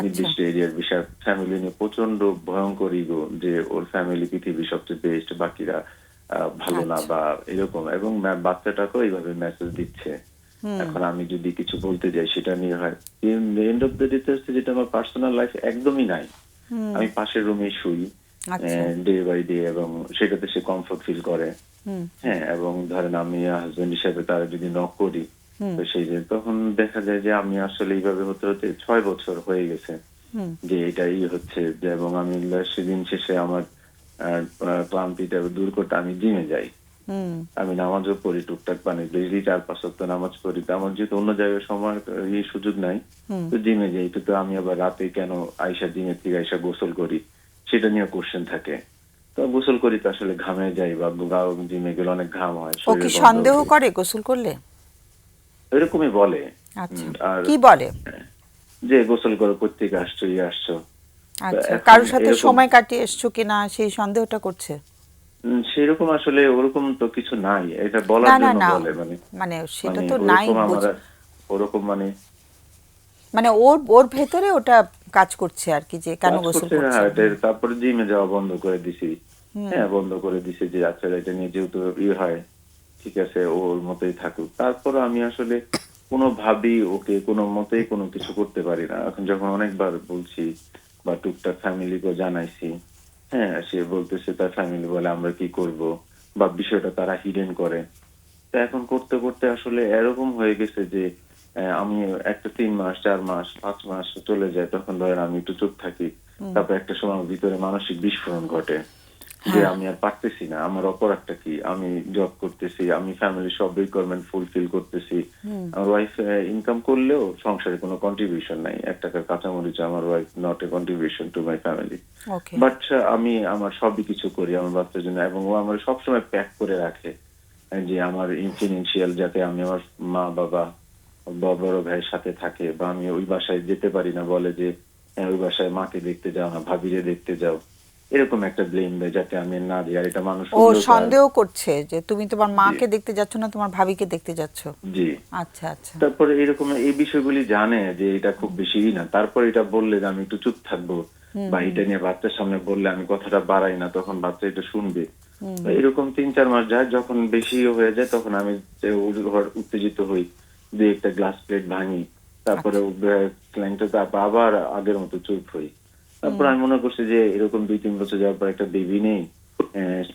নির্দিষ্ট এরিয়ার বিষয়। ফ্যামিলি নিয়ে প্রচন্ড ভয়ঙ্কর ইগো, যে ওর ফ্যামিলি পৃথিবীর সবচেয়ে বেস্ট, বাকিরা ভালো না বা এরকম, এবং বাচ্চাটাকেও এইভাবে মেসেজ দিচ্ছে। এখন আমি যদি কিছু বলতে যাই সেটা নিয়ে হয় এন্ড অফ দ্য ডে হচ্ছে যেটা আমার পার্সোনাল লাইফ একদমই নাই। আমি পাশের রুমে শুই, আচ্ছা। ডে বাই ডে, এবং সেটাতে সে কমফোর্ট ফিল করে। হ্যাঁ, এবং ধরেন আমি হাজবেন্ড হিসেবে তার যদি নক করি, তো সেই যে তখন দেখা যায় যে আমি আসলে এইভাবে হতে হতে 6 বছর হয়ে গেছে যে এটাই হচ্ছে যে, এবং আমি সেদিন শেষে আমার ক্লান্তিটা দূর করতে আমি জিমে যাই। আমি নামাজও পড়ি টুকটাক, মানে ডেইলি 4-5 ওয়াক্ত নামাজ পড়ি। তো আমার যেহেতু অন্য জায়গায় সময় এই সুযোগ নাই, তো জিমে যাই। তো আমি আবার রাতে কেন আইসা জিমে থেকে আইসা গোসল করি, সেটা নিয়ে কোশ্চেন থাকে। তো গোসল করি তো আসলে ঘামে যাই, বা জিমে গেলে অনেক ঘাম হয়, ও কি শরীরে গন্ধ সন্দেহ ওঠে। করে গোসল করলে? এরকমই বলে। আচ্ছা, আর কি বলে? যে গোসল করো, কোত্থেকে আসছো, আসছো। তো আচ্ছা, এখন কারোর সাথে এরকম সময় কাটিয়ে এসছো কিনা সেই সন্দেহটা করছে? সেরকম আসলে ওরকম তো কিছু নাই, এটা না বলার না জন্য না, বলে, মানে মানে সেটা মানে তো নাই ওরকম আমার ওরকম মানে মানে ওর ওর ভেতরে ওটা কাজ করছে আর কি, যে কেন কাজ গোসল করছে। করছে। হ্যাঁ, তারপরে জিমে যাওয়া বন্ধ করে দিছি। হ্যাঁ, বন্ধ করে দিছি যে আচ্ছা এটা নিয়ে যেহেতু হয়, ঠিক আছে, ওর মতোই থাকুক। তারপর আমি আসলে কোনোভাবেই ওকে কোনো মতেই কোনো কিছু করতে পারি না। এখন যখন অনেকবার বলছি বা টুকটাক ফ্যামিলিকেও জানাইছি, হ্যাঁ, সে বলতেছে তার ফ্যামিলি বলে আমরা কি করব, বা বিষয়টা তারা হিডেন করে। তো এখন করতে করতে আসলে এরকম হয়ে গেছে যে আমি একটা 3 মাস 4 মাস 5 মাস চলে যায়, তখন ধরেন আমি একটু চুপ থাকি। তারপর একটা সময় আমার ভিতরে মানসিক বিস্ফোরণ ঘটে যে আমি আর পারতেছি না, আমার অপরাধটা কি, আমি জব করতেছি, আমি ফ্যামিলির সব রিকোয়ারমেন্ট ফুলফিল করতেছি, আমার ওয়াইফ ইনকাম করলেও সংসারে কোনো কন্ট্রিবিউশন নাই, 1 টাকার কাঁচামরিচ আমার wife not a contribution to my family. Okay. But আমি আমার সবই কিছু করি আমার বাচ্চার জন্য, এবং ও আমার সবসময় প্যাক করে রাখে যে আমার ফিনান্সিয়াল, যাতে আমি আমার মা বাবা বড় ভাইয়ের সাথে থাকে, বা আমি ওই বাসায় যেতে পারি না, বলে যে ওই বাসায় মাকে দেখতে যাও না, ভাবিরে দেখতে যাও, এরকম একটা ব্লেম দেয় যাতে আমি না যাই। আর এটা মানুষ ও শুনলেও তো আর- সন্দেহ করছে যে তুমি তোমার মাকে দেখতে যাচ্ছ না, তোমার ভাবিকে দেখতে যাচ্ছ। জি। আচ্ছা আচ্ছা। তারপরে এরকম এই বিষয়গুলি জানে যে এটা খুব বেশি না, তারপর এটা বললে যে আমি একটু চুপ থাকবো, বা এটা নিয়ে বাচ্চার সামনে বললে আমি কথাটা বাড়াই না, তখন বাচ্চা এটা শুনবে। তো এরকম 3-4 মাস যায়, যখন বেশি হয়ে যায় তখন আমি যে উত্তেজিত হই, দিয়ে একটা গ্লাস প্লেট ভাঙি, তারপরে ক্লায়েন্টটা তারপর আবার আগের মতো চুপ হই। তারপর আমি মনে করছি যে এরকম 2-3 বছর যাওয়ার পর একটা বেবি নেই,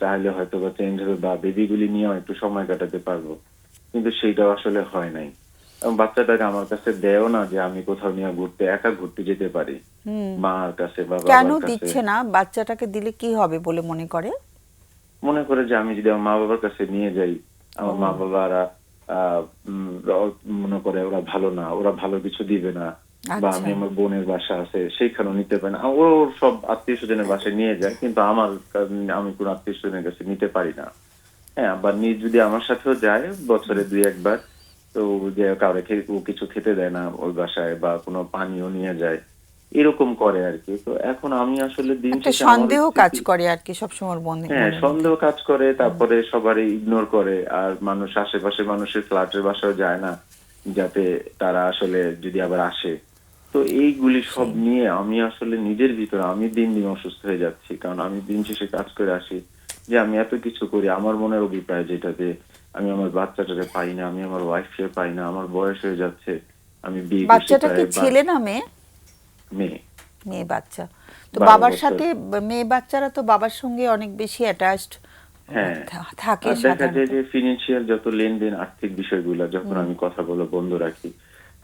তাহলে হয়তো বা চেঞ্জ হবে, বা বেবি গুলি নিয়েও একটু সময় কাটাতে পারবো, কিন্তু সেইটাও আসলে হয় নাই। এবং বাচ্চাটাকে আমার কাছে দেয়ও না যে আমি কোথাও নিয়ে একা ঘুরতে যেতে পারি, মার কাছে বা কেন বাবার কাছে। দিচ্ছে না? বাচ্চাটাকে দিলে কি হবে বলে মনে করে? মনে করে যে আমি যদি আমার মা বাবার কাছে নিয়ে যাই, আমার মা বাবারা মনে করে ওরা ভালো না, ওরা ভালো কিছু দিবে না, বা আচ্ছা। আমি আমার বোনের বাসা আছে সেইখানেও নিতে পারি না, ওর সব আত্মীয় স্বজনের বাসায় নিয়ে যায়, কিন্তু আমার আমি কোন আত্মীয় স্বজনের কাছে নিতে পারি না। হ্যাঁ, আবার যদি আমার সাথেও যায় বছরে 2-1 বার, তো যে কাউরে ও কিছু খেতে দেয় না ওই বাসায়, বা কোনো পানিও নিয়ে যায়, এরকম করে আর কি। তো এখন আমি আসলে দিন একটা শেষে আমার সন্দেহ কাজ করে আর কি সবসময় হ্যাঁ, সন্দেহ কাজ করে, তারপরে সবারই ইগনোর করে, আর মানুষ আশেপাশে মানুষের ফ্ল্যাটের বাসাও যায় না, যাতে তারা আসলে যদি আবার আসে। তো এইগুলি সব নিয়ে আমি আসলে নিজের ভিতরে আমি দিন দিন অসুস্থ হয়ে যাচ্ছি, কারণ আমি দিন শেষে কাজ করে আসি, যে আমি এত কিছু করি, আমার মনের অভিপ্রায় যেটা যে আমি আমার বাচ্চাটাকে পাই না, আমি আমার ওয়াইফকে পাই না, আমার বয়স হয়ে যাচ্ছে, আমি বিয়ে করছি বাচ্চাটা কি প্রায় ছেলে না মেয়ে? মেয়ে, মেয়ে বাচ্চা। তো 12 বাবার বছর। সাথে মেয়ে বাচ্চারা তো বাবার সঙ্গে অনেক বেশি অ্যাটাচড হ্যাঁ, থাকে আর দেখা যায় সাধারণত। যে ফিনান্সিয়াল যত লেনদেন, আর্থিক বিষয়গুলো যখন আমি কথা বলে বন্ধ রাখি,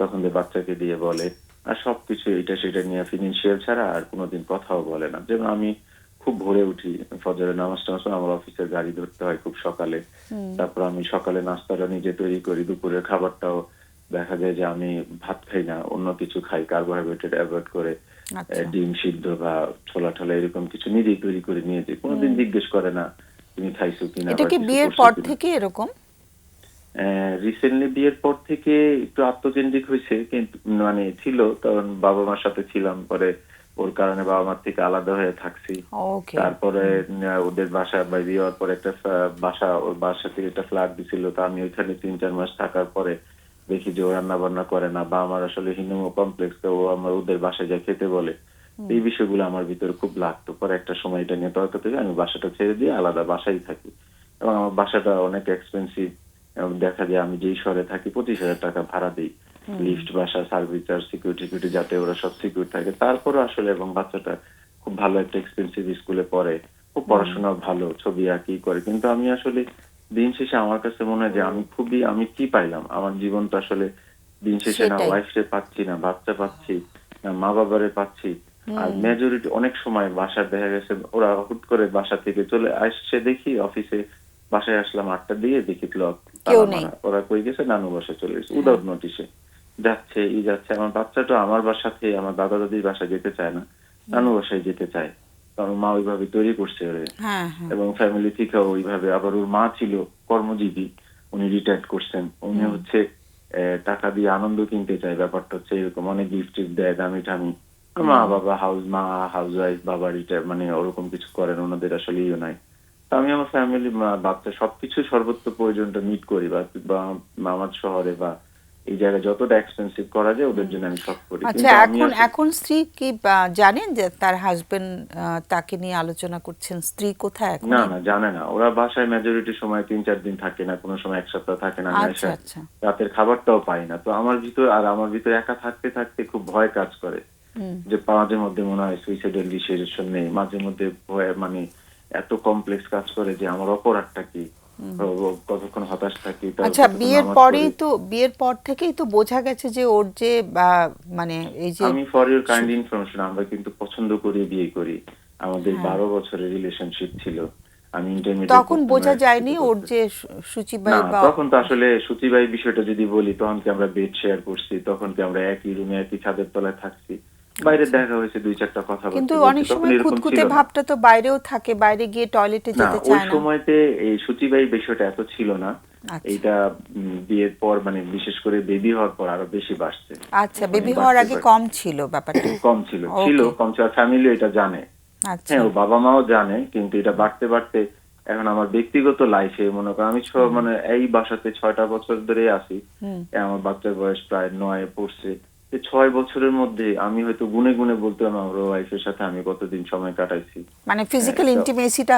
তখন যে বাচ্চাকে দিয়ে বলে, আর সবকিছু এটা সেটা নিয়ে ফিনান্সিয়াল ছাড়া আর কোনোদিন কথাও বলে না। যেমন আমি খুব ভোরে উঠি, ফজরের নামাজ টামাজ পড়ে আমার অফিসের গাড়ি ধরতে হয় খুব সকালে, তারপর আমি সকালে নাস্তাটা নিজে তৈরি করি, দুপুরের খাবারটাও দেখা যায় যে আমি ভাত খাই না, অন্য কিছু খাই, কার্বোহাইড্রেট অ্যাভয়েড করে আচ্ছা। ডিম সিদ্ধ বা ছোলা টোলা এরকম কিছু নিজেই তৈরি করে নিয়ে যাই, কোনোদিন জিজ্ঞেস করে না তুমি খাইছো কিনা এটা বা কি কিছু বিয়ের করছো পর কিনা। থেকে এরকম? রিসেন্টলি বিয়ের পর থেকে একটু আত্মকেন্দ্রিক হয়েছে, কিন্তু মানে ছিল, তখন বাবা মার সাথে ছিলাম, পরে ওর কারণে বাবা মার থেকে আলাদা হয়ে থাকছি। ওকে। তারপরে ওদের বাসা বাইরে যাওয়ার পরে একটা বাসা, ওর বাসা থেকে একটা ফ্ল্যাট দিছিল, তো আমি ওইখানে 3-4 মাস থাকার পরে দেখি যে ও রান্না বান্না করে না, বা আমার আসলে হিনোমো কমপ্লেক্স, ও আমার ওদের বাসায় যা খেতে বলে, এই বিষয়গুলো আমার ভিতরে খুব লাগতো। পরে একটা সময় এটা নিয়ে তর্ক থেকে আমি বাসাটা ছেড়ে দিয়ে আলাদা বাসায় থাকি, এবং আমার বাসাটা অনেক এক্সপেন্সিভ, এবং দেখা যায় আমি যেই শহরে থাকি 25,000 টাকা ভাড়া দিই, লিফট, বাসা, সার্ভিস চার্জ, সিকিউরিটি যাতে ওরা সব সিকিউর থাকে, তারপরে আসলে এবং বাচ্চাটা খুব ভালো একটা এক্সপেন্সিভ স্কুলে পড়ে, খুব পড়াশোনা ভালো, ছবি আঁকি করে, কিন্তু আমি আসলে দিন শেষে আমার কাছে মনে হয় যে আমি কি পাইলাম আমার জীবন, তো আসলে দিন শেষে না সেটাই। ওয়াইফ রে পাচ্ছি, না বাচ্চা পাচ্ছি, না মা বাবারে পাচ্ছি। আর মেজরিটি অনেক সময় বাসা দেখা গেছে ওরা হুট করে বাসা থেকে চলে আসছে, দেখি অফিসে, বাসায় আসলাম 8টার দিকে, দেখি ক্লক কেউ তালা নেই। মারা, ওরা কই গেছে, নানু বাসায় চলে গেছে উইদাউট নোটিশে, যাচ্ছে যাচ্ছে। আমার বাচ্চাটা আমার বাসাতে, আমার দাদা দাদির বাসায় যেতে চায় না, নানু বাসায় যেতে চায়, কারণ মা ওইভাবে তৈরি করছে ওরে, হ্যাঁ হ্যাঁ। এবং ফ্যামিলি থেকেও ওইভাবে। আবার ওর মা ছিল কর্মজীবী, উনি রিটায়ার্ড করছেন, উনি হচ্ছে টাকা দিয়ে আনন্দ কিনতে চায়, ব্যাপারটা হচ্ছে এরকম, অনেক গিফট দেয় দামি ঠামি। মা হাউস ওয়াইফ, বাবা রিটায়ার, মানে ওরকম কিছু করেন, ওনাদের আসলে ইয়ে নাই। তো আমি আমার ফ্যামিলি, বাচ্চা সবকিছু সর্বোচ্চ প্রয়োজনটা মিট করি, বা আমার শহরে বা এই জায়গায় যতটা এক্সপেন্সিভ করা যায় ওদের জন্য আমি সব করি। আচ্ছা, কিন্তু আমি এখন স্ত্রী কি জানেন যে তার হাজবেন্ড তাকে নিয়ে আলোচনা করছেন? স্ত্রী কোথায় এখন? না না, জানে না। ওরা বাসায় মেজরিটি সময় 3-4 দিন থাকে না, কোনো সময় 1 সপ্তাহ থাকে না, আচ্ছা আচ্ছা। রাতের খাবারটাও পাই না। তো আমার ভিতর একা থাকতে থাকতে খুব ভয় কাজ করে, যে মাঝে মধ্যে মনে হয় সুইসাইডাল ডিসিশন নেই, মাঝে মধ্যে ভয়, মানে এত কমপ্লেক্স কাজ করে যে আমার অপরাধটা কি, কতক্ষণ হতাশ থাকি। আচ্ছা, বিয়ের পর থেকেই তো বোঝা গেছে যে ওর যে মানে এই যে আমি ফর ইউর কাইন্ড ইনফরমেশন, আমরা কিন্তু পছন্দ করে বিয়ে করি, আমাদের 12 বছরের রিলেশনশিপ ছিল। আমি ইন্টারমিডিয়েট তখন বোঝা যায়নি ওর যে সুচিবাই না, বা তখন তো আসলে সুচিবাই বিষয়টা যদি বলি, তখন কি আমরা বেড শেয়ার করছি, তখন কি আমরা একই রুমে একই ছাদের তলায় থাকছি, বাইরে দেখা হয়েছে 2-4টা কথা কিন্তু বলছি, অনেক তখন সময় এরকম খুঁতখুঁতে ছিল না। ভাবটা তো বাইরেও থাকে, বাইরে গিয়ে টয়লেটে না, যেতে ওই চায় না। সময়তে এই সুচিবাই বিষয়টা এত ছিল না। আচ্ছা। এইটা বিয়ের পর, মানে বিশেষ করে বেবি হওয়ার পর আরো বেশি বাড়ছে। আচ্ছা, বেবি হওয়ার আগে কম ছিল ব্যাপারটা। কম ছিল, কম ছিল, ফ্যামিলি এটা জানে। আচ্ছা। হ্যাঁ, ও বাবা মাও জানে, কিন্তু এটা বাড়তে বাড়তে এখন আমার ব্যক্তিগত লাইফে মনে করো আমি মানে এই বাসাতে 6টা বছর ধরে আছি, আমার বাচ্চার বয়স প্রায় 9 পড়ছে। এই 6 বছরের মধ্যে আমি হয়তো গুনে গুনে বলতে পারবো আমার ওয়াইফের সাথে আমি কতদিন সময় কাটাইছি। মানে ফিজিক্যাল ইন্টিমেসিটা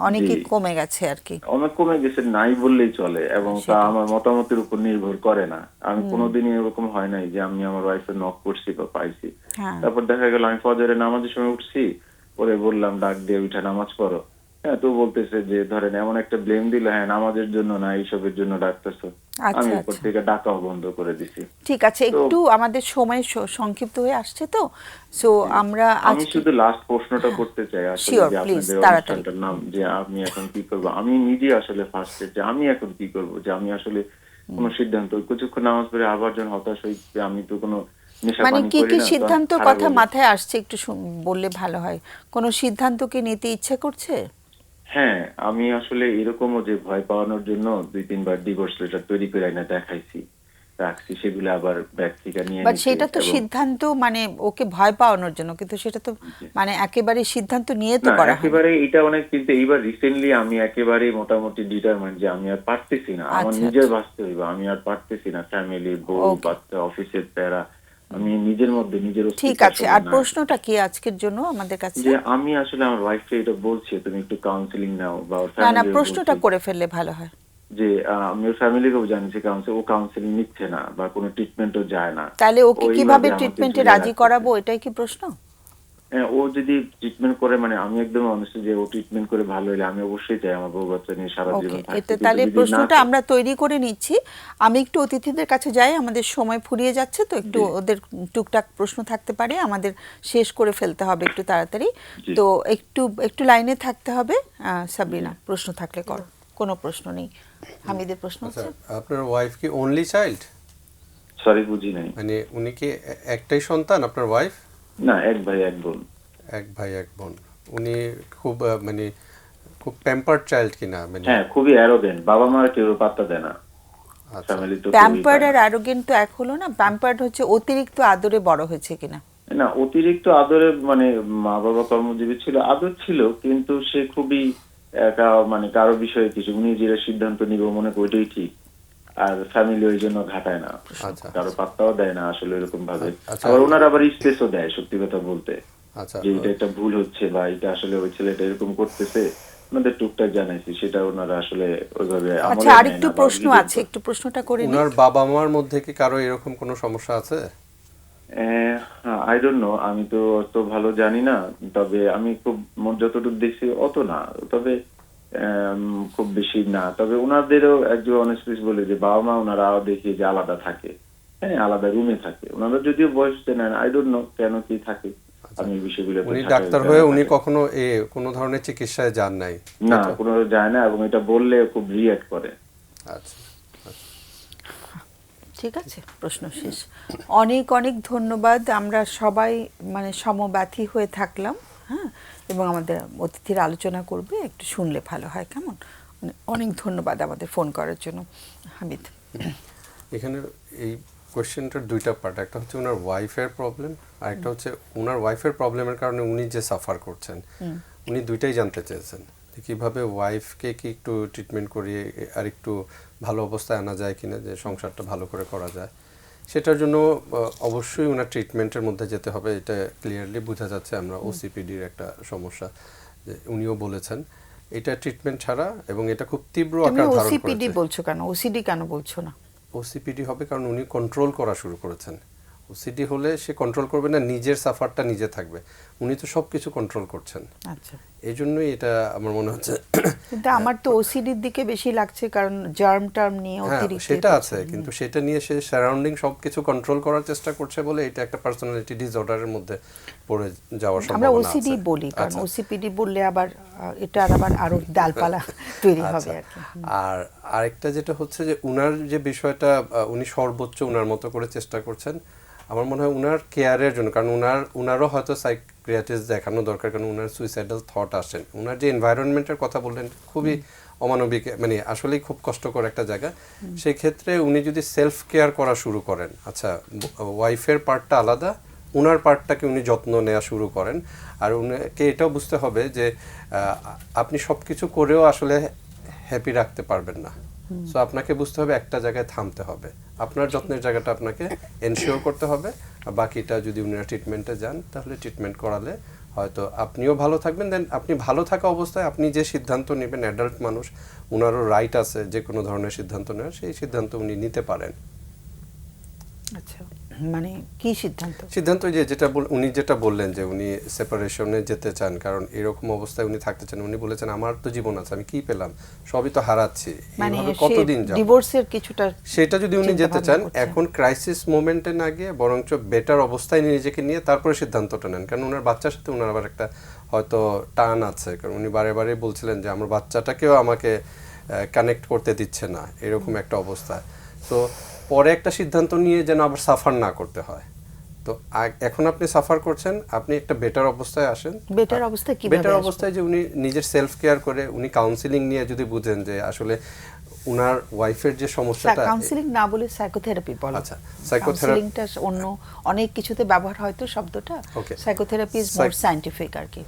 অনেকই জি। কমে গেছে আর কি। অনেক কমে গেছে, নাই বললেই চলে, এবং তা সেটাই। আমার মতামতের উপর নির্ভর করে না। আমি কোনোদিনই এরকম হয় নাই যে আমি আমার ওয়াইফের নক করছি বা পাইছি। হ্যাঁ। তারপর দেখা গেল আমি ফজরের নামাজের সময় উঠছি, ওরে বললাম ডাক দিয়ে উঠে নামাজ পড়ো, হ্যাঁ, তো বলতেছে যে ধরেন এমন একটা ব্লেম দিল, হ্যাঁ নামাজের জন্য না এইসবের জন্য ডাকতেছো। আচ্ছা, আমি উপর আচ্ছা। থেকে ডাকাও বন্ধ করে দিছি। ঠিক আছে, একটু আমাদের সময় সংক্ষিপ্ত হয়ে আসছে তো, সো আমরা আমি আজকে শুধু লাস্ট প্রশ্নটা করতে চাই আসলে, Sure, যে please, আপনাদের তাড়াতাড়ি। অনুষ্ঠানটার নাম, যে আমি এখন কি করব। আমি নিজে আসলে ফার্স্টে যে আমি এখন কি করব, যে আমি আসলে কোনো সিদ্ধান্ত, কিছুক্ষণ নামাজ পড়ে আবার যখন হতাশ হই যে আমি তো কোনো নেশা মানে পানি কি করি কি না, তখন সিদ্ধান্তর খারাপ কথা লাগে। মাথায় আসছে একটু বললে ভালো হয়। কোনো সিদ্ধান্ত কি নিতে ইচ্ছে করছে? হ্যাঁ, আমি আসলে এরকমও যে ভয় পাওয়ানোর জন্য 2-3 বার ডিভোর্স লেটার তৈরি করে না দেখাইছি, রাখছি, সেগুলো আবার ব্যাগ থেকে নিয়ে বাট নিছি। সেটা তো এবং সিদ্ধান্ত, মানে ওকে ভয় পাওয়ানোর জন্য, কিন্তু সেটা তো মানে একেবারে সিদ্ধান্ত নিয়ে তো না, করা হয়। একেবারে এটা অনেক, কিন্তু এইবার রিসেন্টলি আমি একেবারে মোটামুটি ডিটারমাইন্ড যে আমি আর পারতেছি না, আমার আচ্ছা, নিজের আচ্ছা। বাঁচতে হইব, আমি আর পারতেছি না, ফ্যামিলি, বউ, Okay. বাচ্চা, অফিসের প্যারা, আমি নিজের মধ্যে নিজের ঠিক অস্তিত্ব আছে, আসলে আর নাই। প্রশ্নটা কি আজকের জন্য আমাদের কাছে? যে আমি আসলে আমার ওয়াইফকে এটা বলছি তুমি একটু কাউন্সিলিং নাও, বা ওর না না, ফ্যামিলি প্রশ্নটা বলছি করে ফেললে ভালো হয়। যে আমি ওর ফ্যামিলিকেও জানিয়েছি ও কাউন্সিলিং নিচ্ছে না বা কোনো ট্রিটমেন্টও যায় না। তাহলে ওকে ওইভাবে কিভাবে আমাকে ট্রিটমেন্টে ঝুলিয়ে রাজি রাখতেছে। করাবো, এটাই কি প্রশ্ন? হ্যাঁ, ও যদি ট্রিটমেন্ট করে, মানে আমি একদম অনেস্ট যে ও ট্রিটমেন্ট করে ভালো হলে আমি অবশ্যই চাই আমার বউ বাচ্চা নিয়ে সারা ওকে, জীবন থাকতে। এটা কিন্তু তাহলে যদি না প্রশ্নটা করে- আমরা তৈরি করে নিচ্ছি। আমি একটু অতিথিদের কাছে যাই, আমাদের সময় ফুরিয়ে যাচ্ছে তো, একটু জি। ওদের টুকটাক প্রশ্ন থাকতে পারে, আমাদের শেষ করে ফেলতে হবে একটু তাড়াতাড়ি। জি। তো একটু লাইনে থাকতে হবে। সাবরিনা, প্রশ্ন থাকলে করো। কোনো প্রশ্ন নেই। হামিদের প্রশ্ন আচ্ছা, আছে? আপনার ওয়াইফ কি অনলি চাইল্ড? সরি, বুঝি নাই। মানে উনি কি একটাই সন্তান আপনার ওয়াইফ? না, এক ভাই এক বোন। এক ভাই এক বোন। উনি খুব মানে খুব প্যাম্পার্ড চাইল্ড কিনা? মানে হ্যাঁ, খুবই অ্যারোগেন্ট, বাবা মার কেউ পাত্তা দেয় না, আচ্ছা। ফ্যামিলি তো প্যাম্পার্ড আর অ্যারোগেন্ট তো এক হলো না? প্যাম্পার্ড হচ্ছে অতিরিক্ত আদরে বড় হয়েছে কিনা। না, অতিরিক্ত আদরে, মানে মা বাবা কর্মজীবী ছিল, আদর ছিল, কিন্তু সে খুবই মানে কারো বিষয়ে কিছু উনি যেটা সিদ্ধান্ত নিবে মনে করি ওইটাই ঠিক, আর ফ্যামিলি ওই জন্য ঘাটায় না, আচ্ছা। কারো পাত্তাও দেয় না আসলে এরকম ভাবে। আচ্ছা। আবার ওনার আবার স্পেসও দেয়, সত্যি কথা বলতে, আচ্ছা, যে এটা একটা ভুল হচ্ছে বা এটা আসলে ওই ছেলেটা এরকম করতেছে, ওনাদের টুকটাক জানাইছি, সেটা ওনারা আসলে ওইভাবে আমলে আচ্ছা, নেয় আরেকটু না বা প্রশ্ন অভিযোগ আছে, করে। একটু প্রশ্নটা করে নিই। ওনার বাবা মার মধ্যে কি কারো এরকম কোনো সমস্যা আছে? আই ডোন্ট নো, আমি তো অত ভালো জানি না, তবে আমি খুব যতটুকু দেখছি অত না, তবে খুব বেশি না। তবে ওনাদেরও একজন অনেস্ট বলে যে বাবা মা ওনারা দেখি যে আলাদা থাকে, হ্যাঁ আলাদা রুমে থাকে, ওনারা যদিও বয়স নেন, আই ডোন্ট নো কেন কি থাকে, আমি এই বিষয়গুলো উনি ডাক্তার হয়ে উনি কখনো কোনো ধরনের চিকিৎসায় যান নাই? না, কোনো যায় না, এবং এটা বললে খুব রিঅ্যাক্ট করে। আচ্ছা, ঠিক আছে, প্রশ্ন শেষ। অনেক অনেক ধন্যবাদ। আমরা সবাই মানে সমব্যথী হয়ে থাকলাম, হ্যাঁ, এবং আমাদের অতিথির আলোচনা করবে, একটু শুনলে ভালো হয়, কেমন? অনেক ধন্যবাদ আমাদের ফোন করার জন্য। হামিদ, এখানে এই কোশ্চেনটার দুইটা পার্ট, একটা হচ্ছে ওনার ওয়াইফের প্রবলেম, আর একটা হচ্ছে ওনার ওয়াইফের প্রবলেমের কারণে উনি যে সাফার করছেন, উনি দুইটাই জানতে চেয়েছেন যে কীভাবে ওয়াইফকে কি একটু ট্রিটমেন্ট করিয়ে আর একটু ভালো অবস্থায় আনা যায় কিনা, যে সংসারটা ভালো করে করা যায়। সেটার জন্য অবশ্যই ওনার ট্রিটমেন্টের মধ্যে যেতে হবে, এটা ক্লিয়ারলি বোঝা যাচ্ছে। আমরা ওসিপিডির একটা সমস্যা যে উনিও বলেছেন, এটা ট্রিটমেন্ট ছাড়া, এবং এটা খুব তীব্র তুমি আকার ধারণ ওসিপিডি করেছে। বলছো কেন, ওসিডি কেন বলছো না? ওসিপিডি হবে কারণ উনি কন্ট্রোল করা শুরু করেছেন। ওসিডি হলে সে কন্ট্রোল করবে না, নিজের সাফারটা নিজে থাকবে। উনি তো সব কিছু কন্ট্রোল করছেন, আচ্ছা, এই জন্যই এটা আমার মনে হচ্ছে। কিন্তু আমার তো ওসিডির দিকে বেশি লাগছে, কারণ জার্ম টার্ম নিয়ে হ্যাঁ, অতিরিক্ত সেটা আছে, কিন্তু সেটা নিয়ে সে সারাউন্ডিং সবকিছু কন্ট্রোল করার চেষ্টা করছে বলে এটা একটা পার্সোনালিটি ডিসঅর্ডারের মধ্যে পড়ে যাওয়ার আমরা সম্ভাবনা আছে। ওসিডি বলি, কারণ আচ্ছা। ওসিপিডি বললে আবার এটার আবার আরো ডালপালা তৈরি হবে আচ্ছা। আর কি। আর আরেকটা যেটা হচ্ছে যে উনার যে বিষয়টা, উনি সর্বোচ্চ উনার মতো করে চেষ্টা করছেন। আমার মনে হয় উনার কেয়ারের জন্য, কারণ উনারও হয়তো সাইকিয়াট্রিস্ট দেখানো দরকার, কারণ উনার সুইসাইডাল থট আসেন। উনার যে এনভায়রনমেন্টের কথা বললেন, খুবই অমানবিক, মানে আসলেই খুব কষ্টকর একটা জায়গা। সেই ক্ষেত্রে উনি যদি সেলফ কেয়ার করা শুরু করেন, আচ্ছা ওয়াইফের পার্টটা আলাদা, উনার পার্টটাকে উনি যত্ন নেওয়া শুরু করেন। আর উনাকে এটাও বুঝতে হবে যে আপনি সব কিছু করেও আসলে হ্যাপি রাখতে পারবেন না। সো আপনাকে বুঝতে হবে একটা জায়গায় থামতে হবে, আপনার যত্নের জায়গাটা আপনাকে এনশিওর করতে হবে। আর বাকিটা যদি উনারা ট্রিটমেন্টে যান, তাহলে ট্রিটমেন্ট করালে হয়তো আপনিও ভালো থাকবেন। দেন আপনি ভালো থাকা অবস্থায় আপনি যে সিদ্ধান্ত নেবেন, অ্যাডাল্ট মানুষ, উনারও রাইট আছে যে কোনো ধরনের সিদ্ধান্ত নেওয়ার, সেই সিদ্ধান্ত উনি নিতে পারেন। আচ্ছা, মানে কি সিদ্ধান্ত? সিদ্ধান্ত উনি যেটা বললেন যে উনি সেপারেশনে যেতে চান, কারণ এরকম অবস্থায় উনি থাকতে চান। উনি বলেছেন আমার তো জীবন আছে, আমি কি পেলাম, সবই তো হারাচ্ছি, মানে এইভাবে কতদিন যাব। ডিভোর্সের কিছুটা সেটা যদি উনি যেতে চান, চিন্তাভাবনা করছেন। এখন ক্রাইসিস মোমেন্টে না গিয়ে বরঞ্চ বেটার অবস্থায় নিজেকে নিয়ে তারপরে সিদ্ধান্তটা নেন। কারণ ওনার বাচ্চার সাথে ওনার আবার একটা হয়তো টান আছে, কারণ উনি বারে বারে বলছিলেন যে আমার বাচ্চাটাকেও আমাকে কানেক্ট করতে দিচ্ছে না, এরকম একটা অবস্থা। তো পরে একটা সিদ্ধান্ত নিয়ে যেন আবার সাফার না করতে হয়। তো এখন আপনি সাফার করছেন, আপনি একটা বেটার অবস্থায় আসেন। বেটার অবস্থায় কিভাবে বেটার আসবো? অবস্থায় যে উনি নিজের সেলফ কেয়ার করে, উনি কাউন্সিলিং নিয়ে যদি বুঝেন যে আসলে উনার ওয়াইফের যে সমস্যাটা, কাউন্সিলিং না বলে সাইকোথেরাপি বলো। আচ্ছা, সাইকোথেরাপি কাউন্সিলিংটা অন্য অনেক কিছুতে ব্যবহার হয় তো শব্দটা। Okay. Psychotherapy is more scientific আর কি।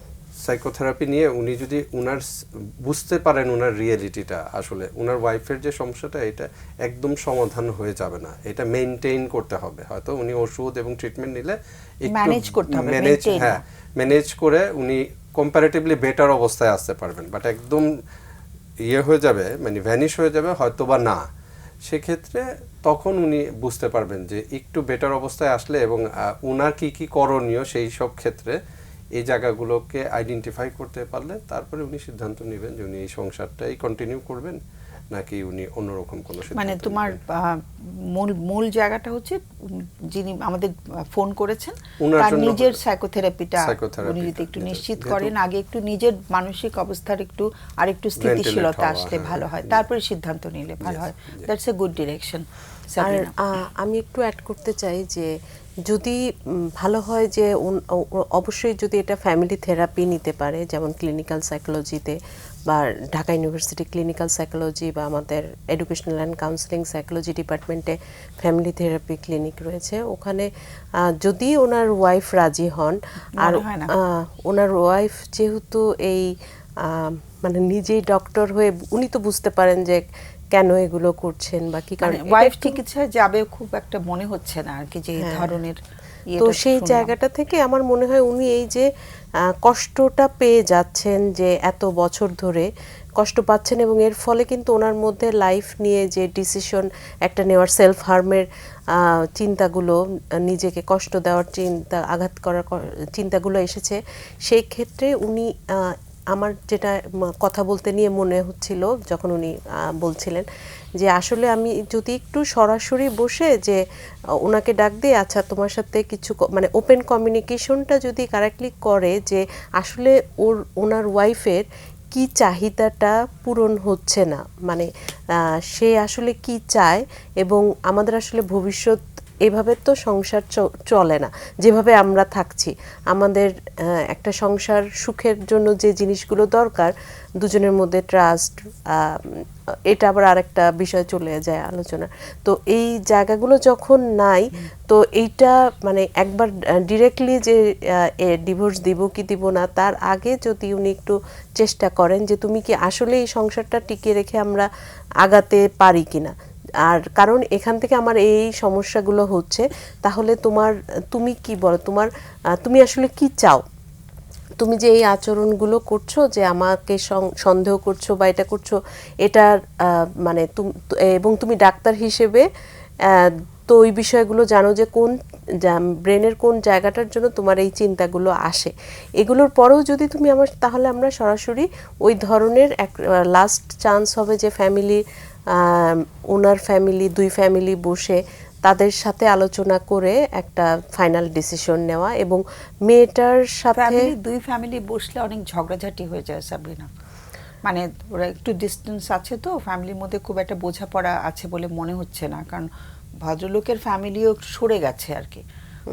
সাইকোথেরাপি নিয়ে উনি যদি উনার বুঝতে পারেন উনার রিয়েলিটিটা, আসলে উনার ওয়াইফের যে সমস্যাটা, এটা একদম সমাধান হয়ে যাবে না, এটা মেইনটেইন করতে হবে। হয়তো উনি ওষুধ এবং ট্রিটমেন্ট নিলে ম্যানেজ করতে হবে, maintain না। ম্যানেজ করে উনি কম্পারেটিভলি বেটার অবস্থায় আসতে পারবেন। বাট একদম হয়ে যাবে, মানে ভ্যানিশ হয়ে যাবে হয়তো বা না, সেক্ষেত্রে তখন উনি বুঝতে পারবেন যে একটু বেটার অবস্থায় আসলে, এবং উনার কি কি করণীয় সেই সব ক্ষেত্রে এই জায়গাগুলোকে আইডেন্টিফাই করতে পারলে তারপরে উনি সিদ্ধান্ত নেবেন যে উনি এই সংসারটাই কন্টিনিউ করবেন নাকি উনি অন্যরকম কোনো সিদ্ধান্ত মানে তোমার নেবেন। মূল জায়গাটা হচ্ছে যিনি আমাদের ফোন করেছেন উনার তার জন্য নিজের সাইকোথেরাপিটা সাইকোথেরাপিটা উনি যদি একটু নিতে- নিশ্চিত যেহেতু- করেন, আগে একটু নিজের মানসিক অবস্থার একটু আরেকটু স্থিতিশীলতা হওয়া, আসলে হ্যাঁ, ভালো হয়, জি। তারপরে সিদ্ধান্ত নিলে ভালো Yes, হয়। yes. That's a good direction. আর আমি একটু অ্যাড করতে চাই যে যদি ভালো হয় যে অবশ্যই যদি এটা ফ্যামিলি থেরাপি নিতে পারে, যেমন ক্লিনিক্যাল সাইকোলজিতে বা ঢাকা ইউনিভার্সিটি ক্লিনিক্যাল সাইকোলজি বা আমাদের এডুকেশনাল অ্যান্ড কাউন্সিলিং সাইকোলজি ডিপার্টমেন্টে ফ্যামিলি থেরাপি ক্লিনিক রয়েছে, ওখানে যদি ওনার ওয়াইফ রাজি হন, আর মনে হয় না। ওনার ওয়াইফ যেহেতু এই মানে নিজেই ডক্টর হয়ে উনি তো বুঝতে পারেন যে কেন এগুলো করছেন বা কি কারণে, এটা ওয়াইফ একটু- চিকিৎসায় যাবে খুব একটা মনে হচ্ছে না আর কি, যে এই হ্যাঁ। ধরনের তো ইয়েটা সেই শুনলাম। জায়গাটা থেকে আমার মনে হয় উনি এই যে কষ্টটা পেয়ে যাচ্ছেন, যে এত বছর ধরে কষ্ট পাচ্ছেন এবং এর ফলে কিন্তু ওনার মধ্যে লাইফ নিয়ে যে ডিসিশন একটা নেওয়ার, সেলফ হার্মের চিন্তাগুলো, নিজেকে কষ্ট দেওয়ার চিন্তা, আঘাত করার চিন্তাগুলো এসেছে। সেই ক্ষেত্রে উনি আমার যেটা কথা বলতে নিয়ে মনে হচ্ছিল যখন উনি বলছিলেন যে আসলে আমি যদি একটু সরাসরি বসে যে ওনাকে ডাক দিয়ে আচ্ছা তোমার সাথে কিছু মানে ওপেন কমিউনিকেশনটা যদি কারেক্টলি করে যে আসলে ওনার ওয়াইফের কি চাহিদাটা পূরণ হচ্ছে না, মানে সে আসলে কি চায় এবং আমাদের আসলে ভবিষ্যৎ এভাবে তো সংসার চলে না যেভাবে আমরা থাকছি। আমাদের একটা সংসার সুখের জন্য যে জিনিসগুলো দরকার, দুজনের মধ্যে ট্রাস্ট, এটা আবার আরেকটা বিষয় চলে যায় আলোচনা। তো এই জায়গাগুলো যখন নাই, তো এইটা মানে একবার ডিরেক্টলি যে ডিভোর্স দিব কি দিব না, তার আগে যদি উনি একটু চেষ্টা করেন যে তুমি কি আসলে এই সংসারটা টিকিয়ে রেখে আমরা আগাতে পারি কিনা। আর কারণ এখান থেকে আমার এই সমস্যাগুলো হচ্ছে, তাহলে তুমি কি বলো, তুমি আসলে কি চাও, তুমি যে এই আচরণগুলো করছো, যে আমাকে সন্দেহ করছো বা এটা করছো, এটার মানে এবং তুমি ডাক্তার হিসেবে তো ওই বিষয়গুলো জানো যে কোন ব্রেনের কোন জায়গাটার জন্য তোমার এই চিন্তাগুলো আসে। এগুলোর পরেও যদি তুমি তাহলে আমরা সরাসরি ওই ধরনের এক লাস্ট চান্স হবে যে ফ্যামিলি, ওনার ফ্যামিলি, দুই ফ্যামিলি বসে তাদের সাথে আলোচনা করে একটা ফাইনাল ডিসিশন নেওয়া। এবং মেয়েটার সাথে দুই ফ্যামিলি বসলে অনেক ঝগড়াঝাটি হয়ে যায় সাবরিনা, মানে ওরা একটু ডিস্টেন্স আছে, তো ফ্যামিলির মধ্যে খুব একটা বোঝাপড়া আছে বলে মনে হচ্ছে না, কারণ ভদ্রলোকের ফ্যামিলিও সরে গেছে আর কি।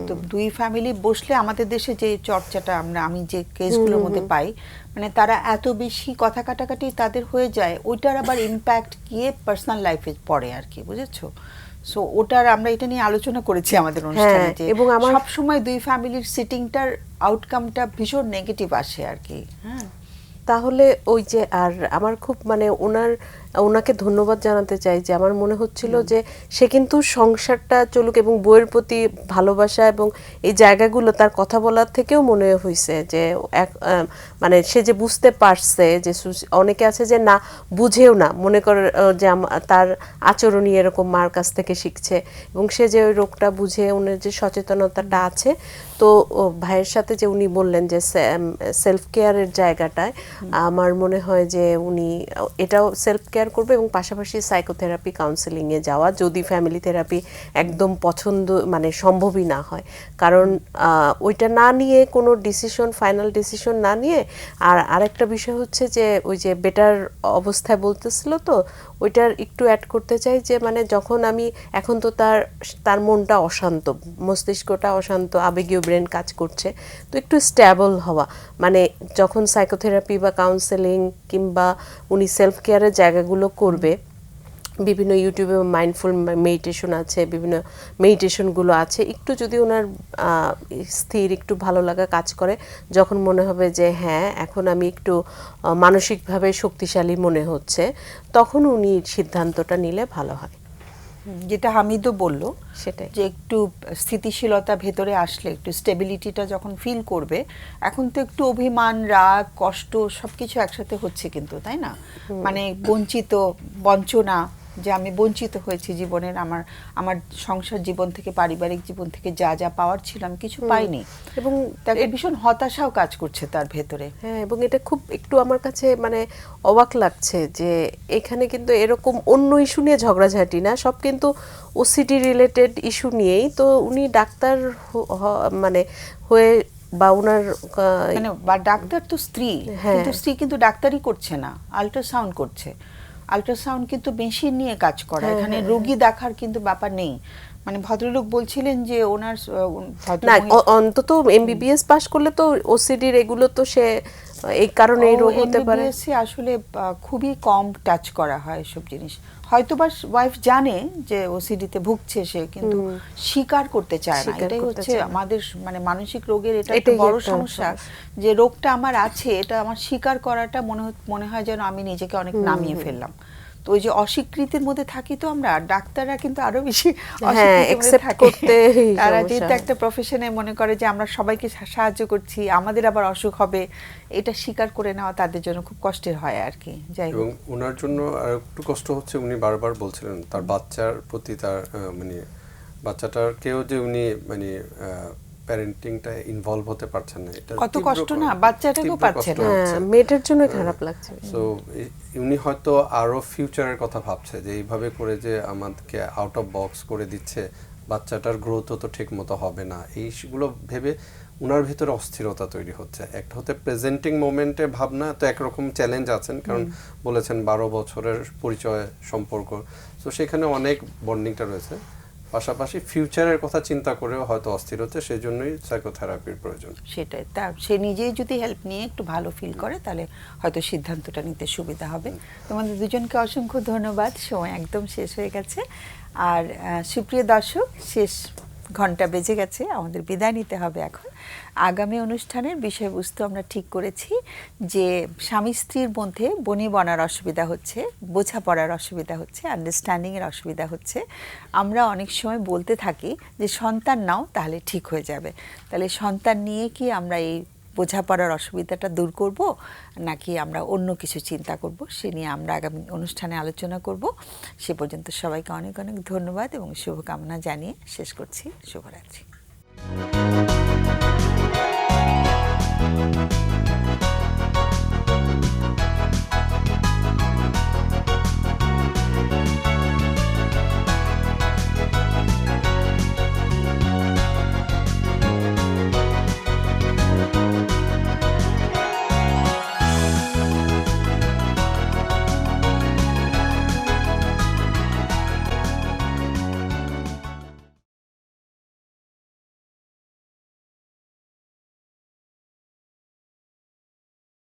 তো দুই ফ্যামিলি বসলে আমাদের দেশে যে চর্চাটা আমি যে কেসগুলোর মধ্যে পাই, মানে তারা এত বেশি কথা কাটাকাটি তাদের হয়ে যায়, ওইটার আবার ইম্প্যাক্ট গিয়ে পার্সোনাল লাইফে পড়ে আর কি, বুঝেছো? সো ওটার আমরা এটা নিয়ে আলোচনা করেছি আমাদের অনুষ্ঠানে যে এবং সব সময় দুই ফ্যামিলির সিটিংটার আউটকামটা ভীষণ নেগেটিভ আসে আর কি। হ্যাঁ, তাহলে ওই যে আর আমার খুব মানে ওনাকে ধন্যবাদ জানাতে চাই যে আমার মনে হচ্ছিল যে সে কিন্তু সংসারটা চলুক এবং বইয়ের প্রতি ভালোবাসা এবং এই জায়গাগুলো তার কথা বলার থেকেও মনে হয়েছে যে মানে সে যে বুঝতে পারছে যে অনেকে আছে যে না বুঝেও না, মনে করে যে তার আচরণই এরকম মার কাছ থেকে শিখছে, এবং সে যে ওই রোগটা বুঝে ওনার যে সচেতনতাটা আছে। তো ভাইয়ের সাথে যে উনি বললেন যে সেলফ কেয়ারের জায়গাটায়, আমার মনে হয় যে উনি এটাও সেলফ কেয়ার করবে এবং পাশাপাশি সাইকোথেরাপি, কাউন্সেলিংয়ে যাওয়া, যদি ফ্যামিলি থেরাপি একদম পছন্দ মানে সম্ভবই না হয়। কারণ ওইটা না নিয়ে কোনো ডিসিশন, ফাইনাল ডিসিশন না নিয়ে, আর আরেকটা বিষয় হচ্ছে যে ওই যে বেটার অবস্থায় বলতেছিল, তো ওইটার একটু অ্যাড করতে চাই যে মানে যখন এখন তো তার মনটা অশান্ত, মস্তিষ্কটা অশান্ত, আবেগীয় ব্রেন কাজ করছে, তো একটু স্ট্যাবল হওয়া, মানে যখন সাইকোথেরাপি বা কাউন্সেলিং কিংবা উনি সেলফ কেয়ারের জায়গাগুলো করবে, বিভিন্ন ইউটিউবে মাইন্ডফুল মেডিটেশন আছে, বিভিন্ন মেডিটেশনগুলো আছে, একটু যদি ওনার স্থির একটু ভালো লাগা কাজ করে, যখন মনে হবে যে হ্যাঁ এখন আমি একটু মানসিকভাবে শক্তিশালী মনে হচ্ছে, তখন উনি সিদ্ধান্তটা নিলে ভালো হয়। যেটা হামিদও বললো সেটাই, যে একটু স্থিতিশীলতা ভেতরে আসলে, একটু স্টেবিলিটিটা যখন ফিল করবে, এখন তো একটু অভিমান, রাগ, কষ্ট সবকিছু একসাথে হচ্ছে কিন্তু, তাই না? মানে বঞ্চনা, যে আমি বঞ্চিত হয়েছি জীবনের, আমার সংসার জীবন থেকে, পারিবারিক জীবন থেকে যা যা পাওয়ার ছিল আমি কিছু পাইনি, এবং তাকে ভীষণ হতাশাও কাজ করছে তার ভেতরে। হ্যাঁ, এবং এটা খুব একটু আমার কাছে মানে অবাক লাগছে যে এখানে কিন্তু এরকম অন্য ইস্যু নিয়ে ঝগড়াঝাটি না, সব কিন্তু ওসিডি রিলেটেড ইস্যু নিয়েই। তো উনি ডাক্তার মানে হয়ে বা ওনার মানে বা ডাক্তার তো স্ত্রী, কিন্তু স্ত্রী কিন্তু ডাক্তারই করছে না, আল্ট্রাসাউন্ড করছে। আল্ট্রাসাউন্ড কিন্তু মেশিন নিয়ে কাজ করে, এখানে রোগী দেখার কিন্তু ব্যাপার নেই। মানে ভদ্রলোক বলছিলেন যে ওনার না, অন্তত এমবিবিএস পাশ করলে তো ওসিডির এগুলো তো সে এই কারণে এই রোগ হতে পারে। এমবিবিএস আসলে খুবই কম টাচ করা হয় এসব জিনিস। হয়তো বা ওয়াইফ জানে যে ওসিডিতে ভুগছে সে, কিন্তু স্বীকার করতে চায় না। এটাই হচ্ছে আমাদের মানে মানসিক রোগের এটা একটা বড় সমস্যা, যে রোগটা আমার আছে, এটা আমার স্বীকার করাটা মনে হয় যেন আমি নিজেকে অনেক নামিয়ে ফেললাম। তো ওই যে অস্বীকৃতির মধ্যে থাকি তো আমরা, ডাক্তাররা কিন্তু আরো বেশি হ্যাঁ, অস্বীকৃতির মধ্যে accept থাকে। করতে তারা সমস্যা যেহেতু হয়। একটা প্রফেশনে মনে করে যে আমরা সবাইকে সাহায্য করছি, আমাদের আবার অসুখ হবে, এটা স্বীকার করে নেওয়া তাদের জন্য খুব কষ্টের হয় আর কি। যাই এবং হোক, ওনার জন্য আর একটু কষ্ট হচ্ছে, উনি বারবার বলছিলেন তার বাচ্চার প্রতি তার মানে বাচ্চাটাকেও যে উনি মানে প্যারেন্টিংটা ইনভলভ হতে পারছেন না, এটা কত কষ্ট না, বাচ্চাটাকেও পাচ্ছে না। হ্যাঁ, মেয়েটার জন্য খারাপ লাগছে। সো উনি হয়তো আরো ফিউচারের কথা ভাবছে যে এইভাবে করে যে আমাদেরকে আউট অফ বক্স করে দিচ্ছে, বাচ্চাটার গ্রোথ তো ঠিক মতো হবে না, এইগুলো ভেবে উনার ভিতরে অস্থিরতা তৈরি হচ্ছে। একটা হতে প্রেজেন্টিং মোমেন্টে ভাবনা তো একরকম চ্যালেঞ্জ আছেন, কারণ বলেছেন 12 বছরের পরিচয় সম্পর্ক, তো সেখানে অনেক বন্ডিংটা রয়েছে। পাশাপাশি ফিউচারের কথা চিন্তা করেও হয়তো অস্থির হচ্ছে, সেই জন্যই সাইকোথেরাপির প্রয়োজন। সেটাই, তা সে নিজেই যদি হেল্প নিয়ে একটু ভালো ফিল করে তাহলে হয়তো সিদ্ধান্তটা নিতে সুবিধা হবে। তোমাদের দুজনকে অসংখ্য ধন্যবাদ, সময় একদম শেষ হয়ে গেছে। আর সুপ্রিয় দর্শক, শেষ ঘন্টা বেজে গেছে, আমাদের বিদায় নিতে হবে এখন। আগামী অনুষ্ঠানের বিষয়বস্তু আমরা ঠিক করেছি যে স্বামী স্ত্রীর মধ্যে বনিবনার অসুবিধা হচ্ছে, বোঝাপড়ার অসুবিধা হচ্ছে, আন্ডারস্ট্যান্ডিংয়ের অসুবিধা হচ্ছে। আমরা অনেক সময় বলতে থাকি যে সন্তান নাও তাহলে ঠিক হয়ে যাবে। তাহলে সন্তান নিয়ে কি আমরা এই বোঝাপড়ার অসুবিধাটা দূর করব, নাকি আমরা অন্য কিছু চিন্তা করব, সে নিয়ে আমরা আগামী অনুষ্ঠানে আলোচনা করব। সে পর্যন্ত সবাইকে অনেক অনেক ধন্যবাদ এবং শুভকামনা জানিয়ে শেষ করছি। শুভরাত্রি।